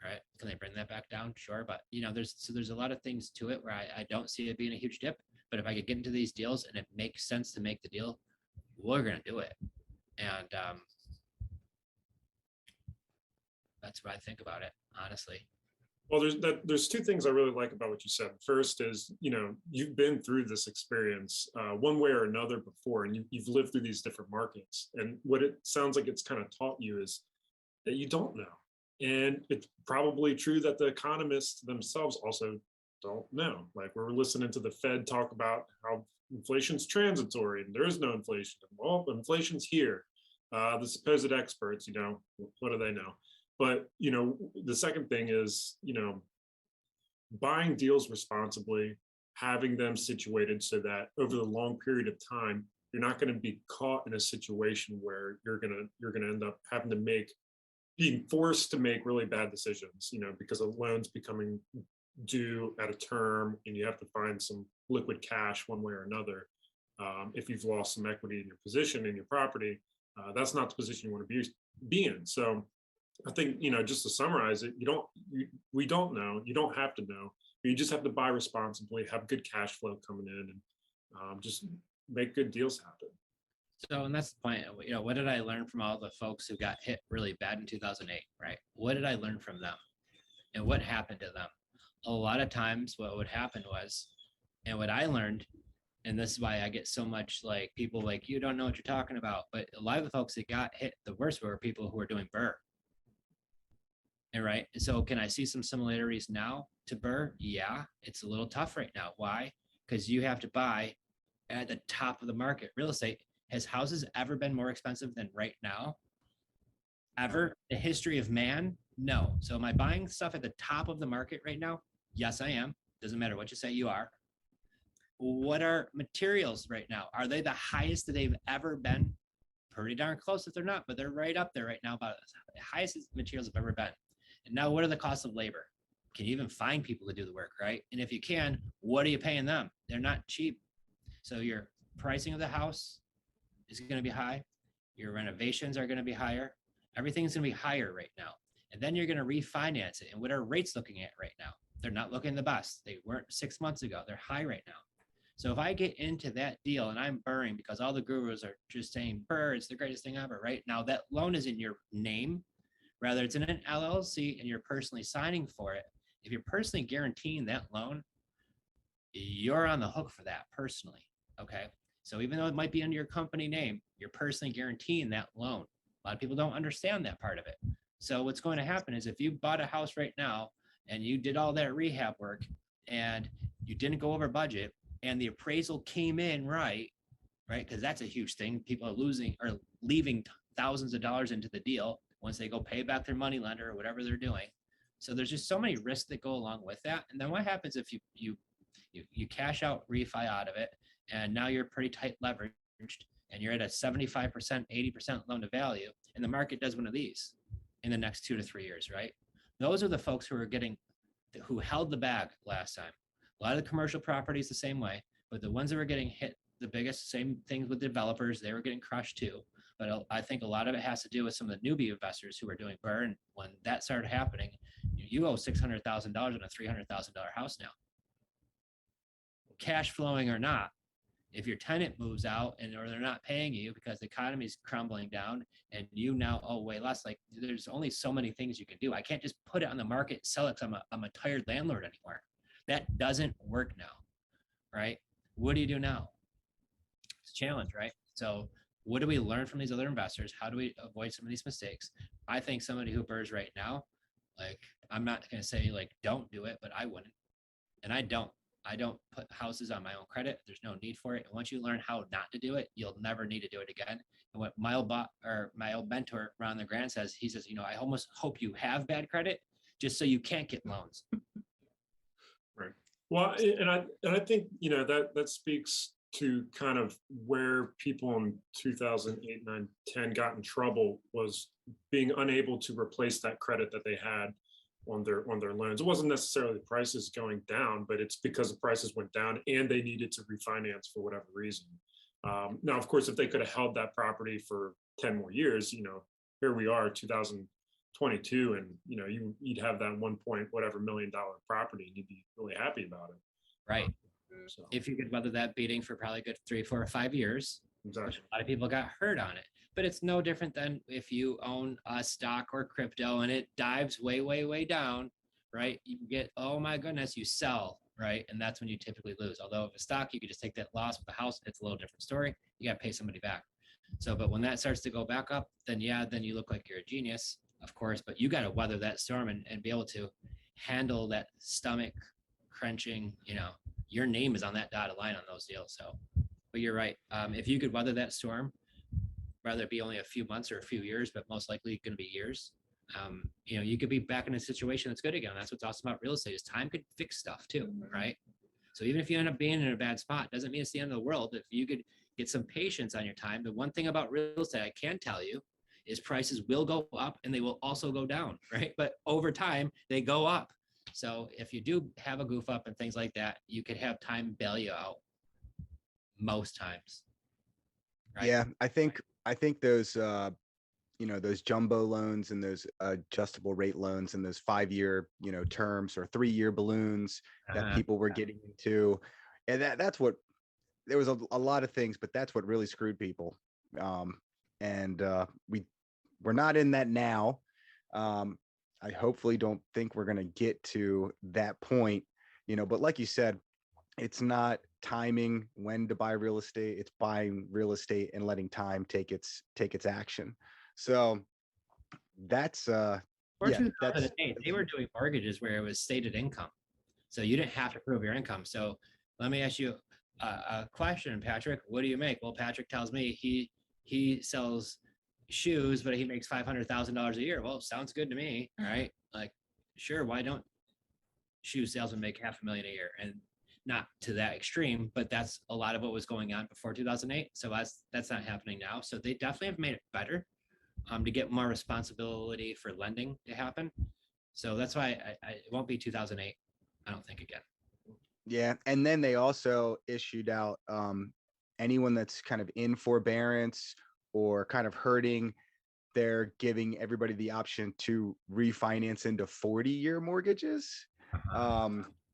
right? Can they bring that back down? Sure, but you know, there's a lot of things to it where I don't see it being a huge dip. But if I could get into these deals and it makes sense to make the deal, we're going to do it, and that's what I think about it, honestly. Well, there's two things I really like about what you said. First is, you know, you've been through this experience one way or another before, and you've lived through these different markets. And what it sounds like it's kind of taught you is that you don't know. And it's probably true that the economists themselves also don't know. Like we're listening to the Fed talk about how inflation's transitory and there is no inflation. Well, inflation's here. The supposed experts, you know, what do they know? But, you know, the second thing is, you know, buying deals responsibly, having them situated so that over the long period of time, you're not going to be caught in a situation where you're going to end up having to being forced to make really bad decisions, you know, because a loan's becoming due at a term and you have to find some liquid cash one way or another. If you've lost some equity in your position, in your property, that's not the position you want to be in. So I think, you know, just to summarize it, we don't know, you don't have to know, you just have to buy responsibly, have good cash flow coming in, and just make good deals happen. So, and that's the point, you know, what did I learn from all the folks who got hit really bad in 2008, right? What did I learn from them? And what happened to them? A lot of times what would happen was, and what I learned, and this is why I get so much like people like, you don't know what you're talking about, but a lot of the folks that got hit the worst were people who were doing BRRRR. And right. So can I see some similarities now to BRRRR? Yeah, it's a little tough right now. Why? Because you have to buy at the top of the market. Real estate, has houses ever been more expensive than right now? Ever? The history of man? No. So am I buying stuff at the top of the market right now? Yes, I am. Doesn't matter what you say you are. What are materials right now? Are they the highest that they've ever been? Pretty darn close if they're not, but they're right up there right now, about the highest materials have ever been. And now what are the costs of labor? Can you even find people to do the work, right? And if you can, what are you paying them? They're not cheap. So your pricing of the house is going to be high. Your renovations are going to be higher. Everything's going to be higher right now. And then you're going to refinance it. And what are rates looking at right now? They're not looking the best. They weren't 6 months ago. They're high right now. So if I get into that deal and I'm BRRRRing because all the gurus are just saying BRRRR, it's the greatest thing ever, right? Now that loan is in your name, rather it's in an LLC and you're personally signing for it. If you're personally guaranteeing that loan, you're on the hook for that personally, okay? So even though it might be under your company name, you're personally guaranteeing that loan. A lot of people don't understand that part of it. So what's going to happen is if you bought a house right now and you did all that rehab work and you didn't go over budget and the appraisal came in right? Because that's a huge thing. People are losing or leaving thousands of dollars into the deal once they go pay back their money lender or whatever they're doing. So there's just so many risks that go along with that. And then what happens if you You cash out, refi out of it, and now you're pretty tight leveraged, and you're at a 75%, 80% loan to value, and the market does one of these in the next 2 to 3 years, right? Those are the folks who held the bag last time. A lot of the commercial properties the same way, but the ones that were getting hit the biggest, same things with developers, they were getting crushed too. But I think a lot of it has to do with some of the newbie investors who were doing burn. When that started happening, you owe $600,000 on a $300,000 house now. Cash flowing or not, if your tenant moves out or they're not paying you because the economy is crumbling down and you now owe way less, like there's only so many things you can do. I can't just put it on the market, sell it because I'm a tired landlord anymore. That doesn't work now, right? What do you do now? It's a challenge, right? So what do we learn from these other investors? How do we avoid some of these mistakes? I think somebody who burrs right now, like, I'm not going to say like, don't do it, but I wouldn't. And I don't put houses on my own credit. There's no need for it. And once you learn how not to do it, you'll never need to do it again. And what my old mentor, Ron LeGrand, says, he says, I almost hope you have bad credit just so you can't get loans. Right. Well, and I think, that speaks to kind of where people in 2008, 9, 10 got in trouble, was being unable to replace that credit that they had on their loans. It wasn't necessarily the prices going down, but it's because the prices went down and they needed to refinance for whatever reason. Now, of course, if they could have held that property for 10 more years, here we are, 2022, and you'd have that $1 million property, and you'd be really happy about it. Right. So, If you could weather that beating for probably a good 3, 4, or 5 years, exactly. a lot of people got hurt on it. But it's no different than if you own a stock or crypto and it dives way, way, way down, right? You get, oh my goodness, you sell, right? And that's when you typically lose. Although if a stock, you could just take that loss with the house. It's a little different story. You got to pay somebody back. So, but when that starts to go back up, then then you look like you're a genius, of course, but you got to weather that storm and be able to handle that stomach crunching, your name is on that dotted line on those deals. So, but you're right. If you could weather that storm, rather it be only a few months or a few years, but most likely going to be years. You could be back in a situation that's good again. That's what's awesome about real estate is time could fix stuff too, right? So even if you end up being in a bad spot, doesn't mean it's the end of the world. If you could get some patience on your time, the one thing about real estate I can tell you is prices will go up and they will also go down, right? But over time, they go up. So if you do have a goof up and things like that, you could have time bail you out most times. Right? Yeah, I think those those jumbo loans and those adjustable rate loans and those 5-year terms or 3-year balloons that people were getting into, and that's what there was a lot of things, but that's what really screwed people. We're not in that now. I hopefully don't think we're going to get to that point, but like you said, it's not timing when to buy real estate. It's buying real estate and letting time take its action. So that's Before 2008, they were doing mortgages where it was stated income. So you didn't have to prove your income. So let me ask you a question, Patrick. What do you make? Well, Patrick tells me he sells shoes, but he makes $500,000 a year. Well, sounds good to me, right? Like, sure, why don't shoe salesmen make $500,000 a year? And not to that extreme, but that's a lot of what was going on before 2008. So that's not happening now. So they definitely have made it better to get more responsibility for lending to happen. So that's why it won't be 2008, I don't think, again. Yeah, and then they also issued out anyone that's kind of in forbearance or kind of hurting, they're giving everybody the option to refinance into 40-year mortgages.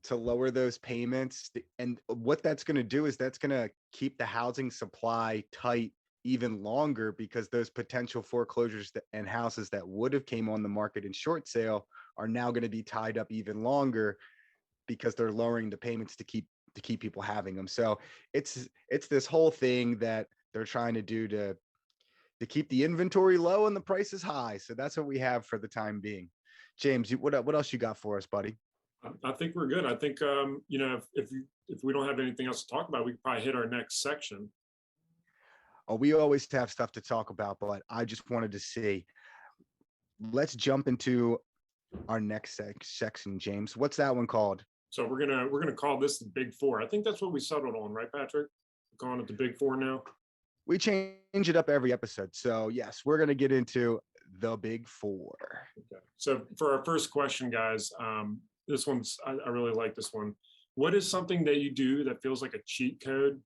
To lower those payments. And what that's going to do is that's going to keep the housing supply tight even longer, because those potential foreclosures and houses that would have came on the market in short sale are now going to be tied up even longer because they're lowering the payments to keep people having them. So it's this whole thing that they're trying to do to keep the inventory low and the prices high. So that's what we have for the time being. James, what else you got for us, buddy? I think we're good. I think, if we don't have anything else to talk about, we could probably hit our next section. Oh, we always have stuff to talk about, but I just wanted to see, let's jump into our next section, James. What's that one called? So we're gonna call this the Big Four. I think that's what we settled on, right, Patrick? Calling it the Big Four now. We change it up every episode. So yes, we're gonna get into the Big Four. Okay. So for our first question, guys, this one's I really like this one. What is something that you do that feels like a cheat code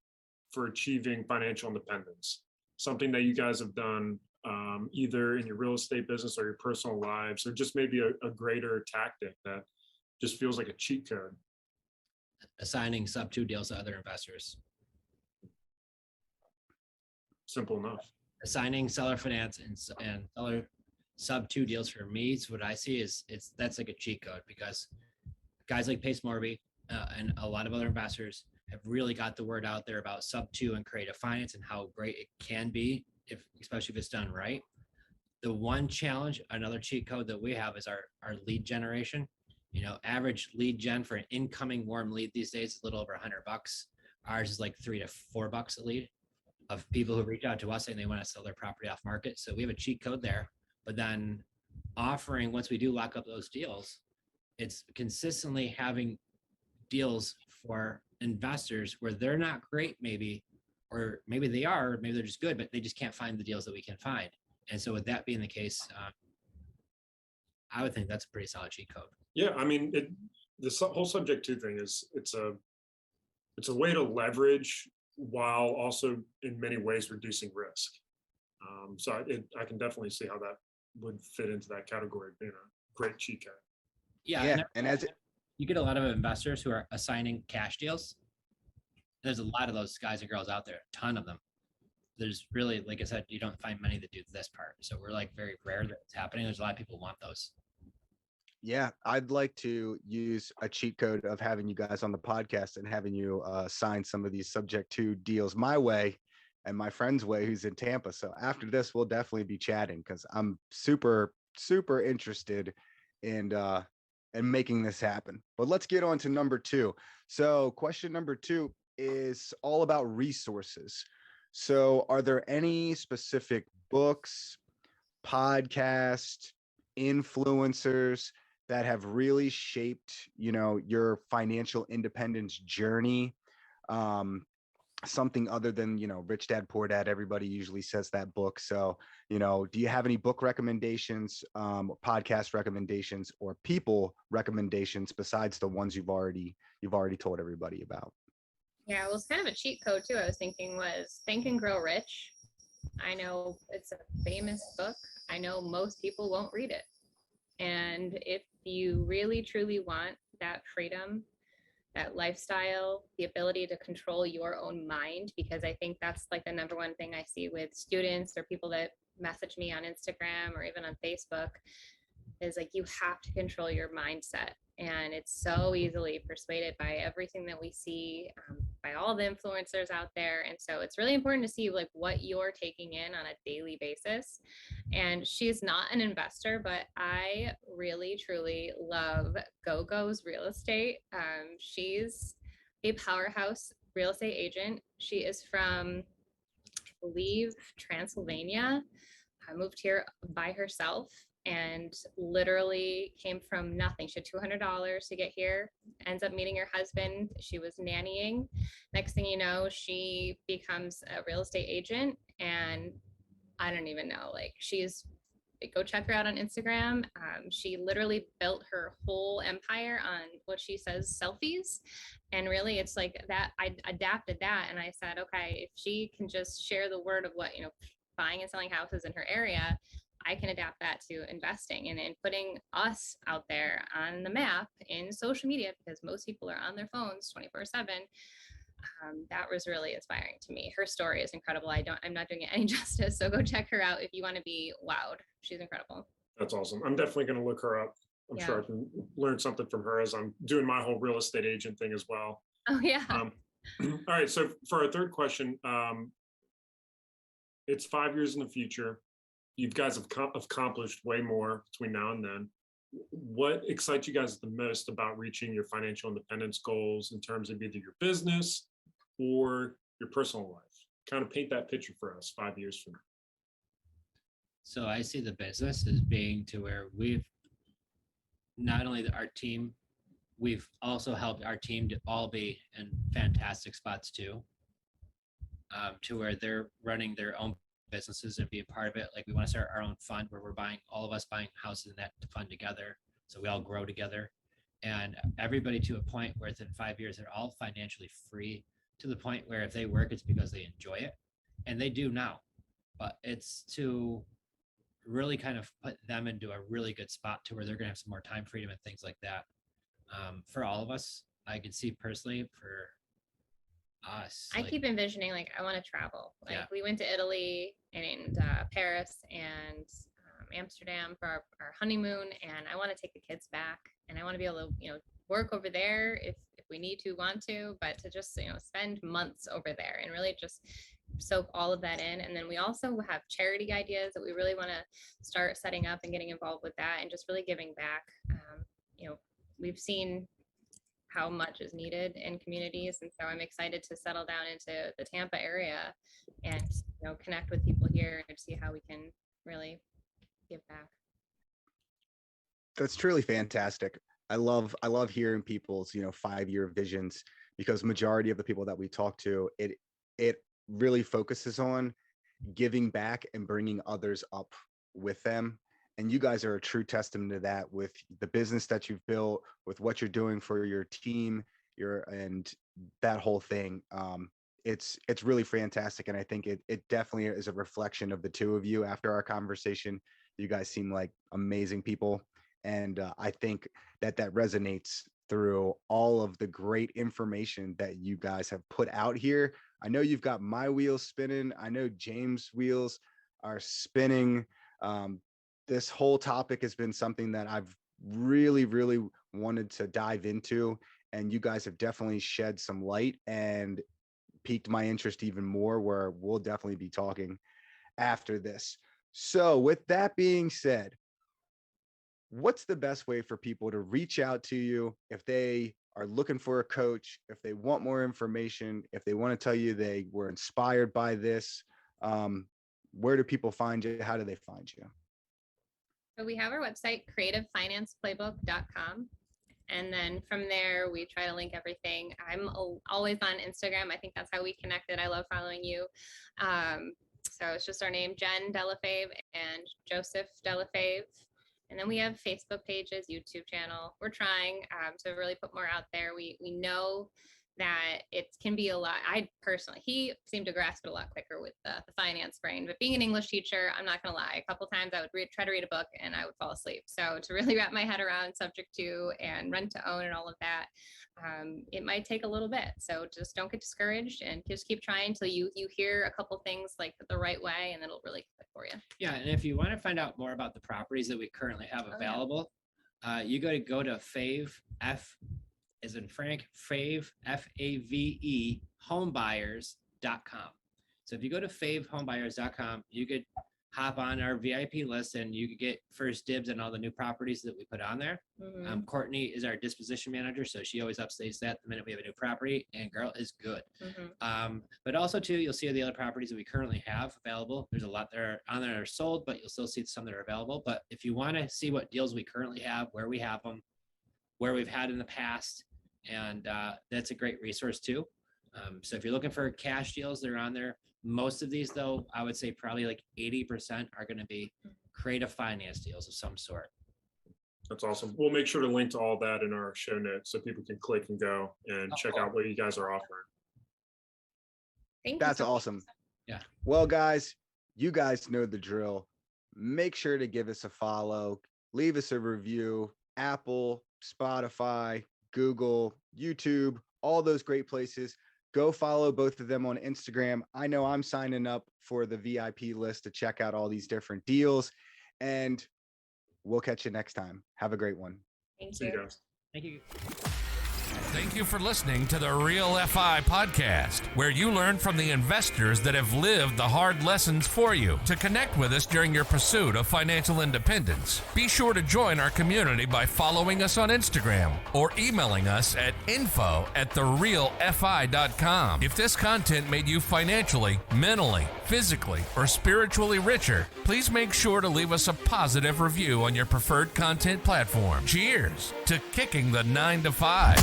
for achieving financial independence? Something that you guys have done either in your real estate business or your personal lives, or just maybe a greater tactic that just feels like a cheat code. Assigning sub 2 deals to other investors. Simple enough. Assigning seller finance and seller sub 2 deals for me. So what I see is that's like a cheat code, because guys like Pace Morby and a lot of other investors have really got the word out there about sub 2 and creative finance and how great it can be, especially if it's done right. The one challenge, another cheat code that we have is our lead generation. Average lead gen for an incoming warm lead these days is a little over $100. Ours is like $3 to $4 a lead of people who reach out to us saying they want to sell their property off market. So we have a cheat code there, but then offering, once we do lock up those deals, it's consistently having deals for investors where they're not great, maybe, or maybe they are, maybe they're just good, but they just can't find the deals that we can find. And so with that being the case, I would think that's a pretty solid cheat code. Yeah, I mean, this whole subject to thing is it's a way to leverage while also in many ways reducing risk. So I can definitely see how that would fit into that category of being a great cheat code. Yeah, and as you get a lot of investors who are assigning cash deals. There's a lot of those guys and girls out there, a ton of them. There's really, like I said, you don't find many that do this part. So we're like very rare that it's happening. There's a lot of people who want those. Yeah, I'd like to use a cheat code of having you guys on the podcast and having you sign some of these subject to deals my way and my friend's way who's in Tampa. So after this, we'll definitely be chatting because I'm super, super interested in making this happen. But let's get on to number 2. So question number 2 is all about resources. So are there any specific books, podcasts, influencers that have really shaped, your financial independence journey? Something other than, Rich Dad, Poor Dad, everybody usually says that book. So, do you have any book recommendations, podcast recommendations, or people recommendations besides the ones you've already told everybody about? Yeah, well, it's kind of a cheat code too. I was thinking was Think and Grow Rich. I know it's a famous book. I know most people won't read it. And if you really truly want that freedom, that lifestyle, the ability to control your own mind, because I think that's like the number one thing I see with students or people that message me on Instagram or even on Facebook, is like you have to control your mindset. And it's so easily persuaded by everything that we see, by all the influencers out there. And so it's really important to see like what you're taking in on a daily basis. And she's not an investor, but I really, truly love GoGo's real estate. She's a powerhouse real estate agent. She is from, I believe, Transylvania. Moved here by herself and literally came from nothing. She had $200 to get here, ends up meeting her husband. She was nannying. Next thing you know, she becomes a real estate agent. And I don't even know, like go check her out on Instagram. She literally built her whole empire on what she says selfies. And really it's like that, I adapted that. And I said, okay, if she can just share the word of what, buying and selling houses in her area, I can adapt that to investing and putting us out there on the map in social media, because most people are on their phones 24/7. That was really inspiring to me. Her story is incredible. I'm not doing it any justice. So go check her out if you want to be wowed. She's incredible. That's awesome. I'm definitely going to look her up. I'm sure I can learn something from her as I'm doing my whole real estate agent thing as well. Oh yeah. All right. So for our third question, it's 5 years in the future. You guys have accomplished way more between now and then. What excites you guys the most about reaching your financial independence goals in terms of either your business or your personal life? Kind of paint that picture for us 5 years from now. So I see the business as being to where we've not only our team we've also helped our team to all be in fantastic spots too, to where they're running their own businesses and be a part of it. Like we want to start our own fund where we're all of us buying houses in that fund together. So we all grow together, and everybody to a point where within 5 years, they're all financially free to the point where if they work, it's because they enjoy it, and they do now. But it's to really kind of put them into a really good spot to where they're going to have some more time freedom and things like that. For all of us, I can see personally for us. I keep envisioning, like, I want to travel. Like, Yeah. we went to Italy and Paris and Amsterdam for our honeymoon, and I want to take the kids back, and I want to be able to, work over there if we need to, want to, but to just, spend months over there and really just soak all of that in. And then we also have charity ideas that we really want to start setting up and getting involved with that and just really giving back. We've seen how much is needed in communities, and so I'm excited to settle down into the Tampa area and connect with people here and see how we can really give back. That's truly fantastic. I love hearing people's 5-year visions, because majority of the people that we talk to, it really focuses on giving back and bringing others up with them. And you guys are a true testament to that with the business that you've built, with what you're doing for your team, and that whole thing. It's really fantastic. And I think it definitely is a reflection of the two of you. After our conversation, you guys seem like amazing people. And I think that resonates through all of the great information that you guys have put out here. I know you've got my wheels spinning. I know James' wheels are spinning. This whole topic has been something that I've really, really wanted to dive into. And you guys have definitely shed some light and piqued my interest even more, where we'll definitely be talking after this. So with that being said, what's the best way for people to reach out to you if they are looking for a coach, if they want more information, if they want to tell you they were inspired by this? Where do people find you? How do they find you? So we have our website, creativefinanceplaybook.com. And then from there, we try to link everything. I'm always on Instagram. I think that's how we connected. I love following you. So it's just our name, Jen Delle Fave and Joseph Delle Fave. And then we have Facebook pages, YouTube channel. We're trying to really put more out there. We know that it can be a lot. He seemed to grasp it a lot quicker with the finance brain, but being an English teacher, I'm not gonna lie, a couple times I would try to read a book and I would fall asleep. So to really wrap my head around subject to and rent to own and all of that, it might take a little bit. So just don't get discouraged and just keep trying until you hear a couple things like the right way, and then it'll really click for you. Yeah, and if you want to find out more about the properties that we currently have available, you go to Fave, F as in Frank, Fave, Fave, homebuyers.com. So if you go to favehomebuyers.com, you could hop on our VIP list and you could get first dibs on all the new properties that we put on there. Mm-hmm. Courtney is our disposition manager, so she always updates that the minute we have a new property, and girl is good. Mm-hmm. But also too, you'll see the other properties that we currently have available. There's a lot that are on there that are sold, but you'll still see some that are available. But if you want to see what deals we currently have, where we have them, where we've had in the past, and that's a great resource too. So if you're looking for cash deals, they're on there. Most of these, though, I would say probably like 80% are going to be creative finance deals of some sort. That's awesome. We'll make sure to link to all that in our show notes so people can click and go and check out what you guys are offering. Thank you. That's awesome. Yeah. Well, guys, you guys know the drill. Make sure to give us a follow, leave us a review, Apple, Spotify, Google, YouTube, all those great places. Go follow both of them on Instagram. I know I'm signing up for the VIP list to check out all these different deals, and we'll catch you next time. Have a great one. Thank See you. you guys. Thank you. Thank you for listening to the Real FI podcast, where you learn from the investors that have lived the hard lessons for you. To connect with us during your pursuit of financial independence, be sure to join our community by following us on Instagram or emailing us at info@therealfi.com. If this content made you financially, mentally, physically, or spiritually richer, please make sure to leave us a positive review on your preferred content platform. Cheers to kicking the 9 to 5.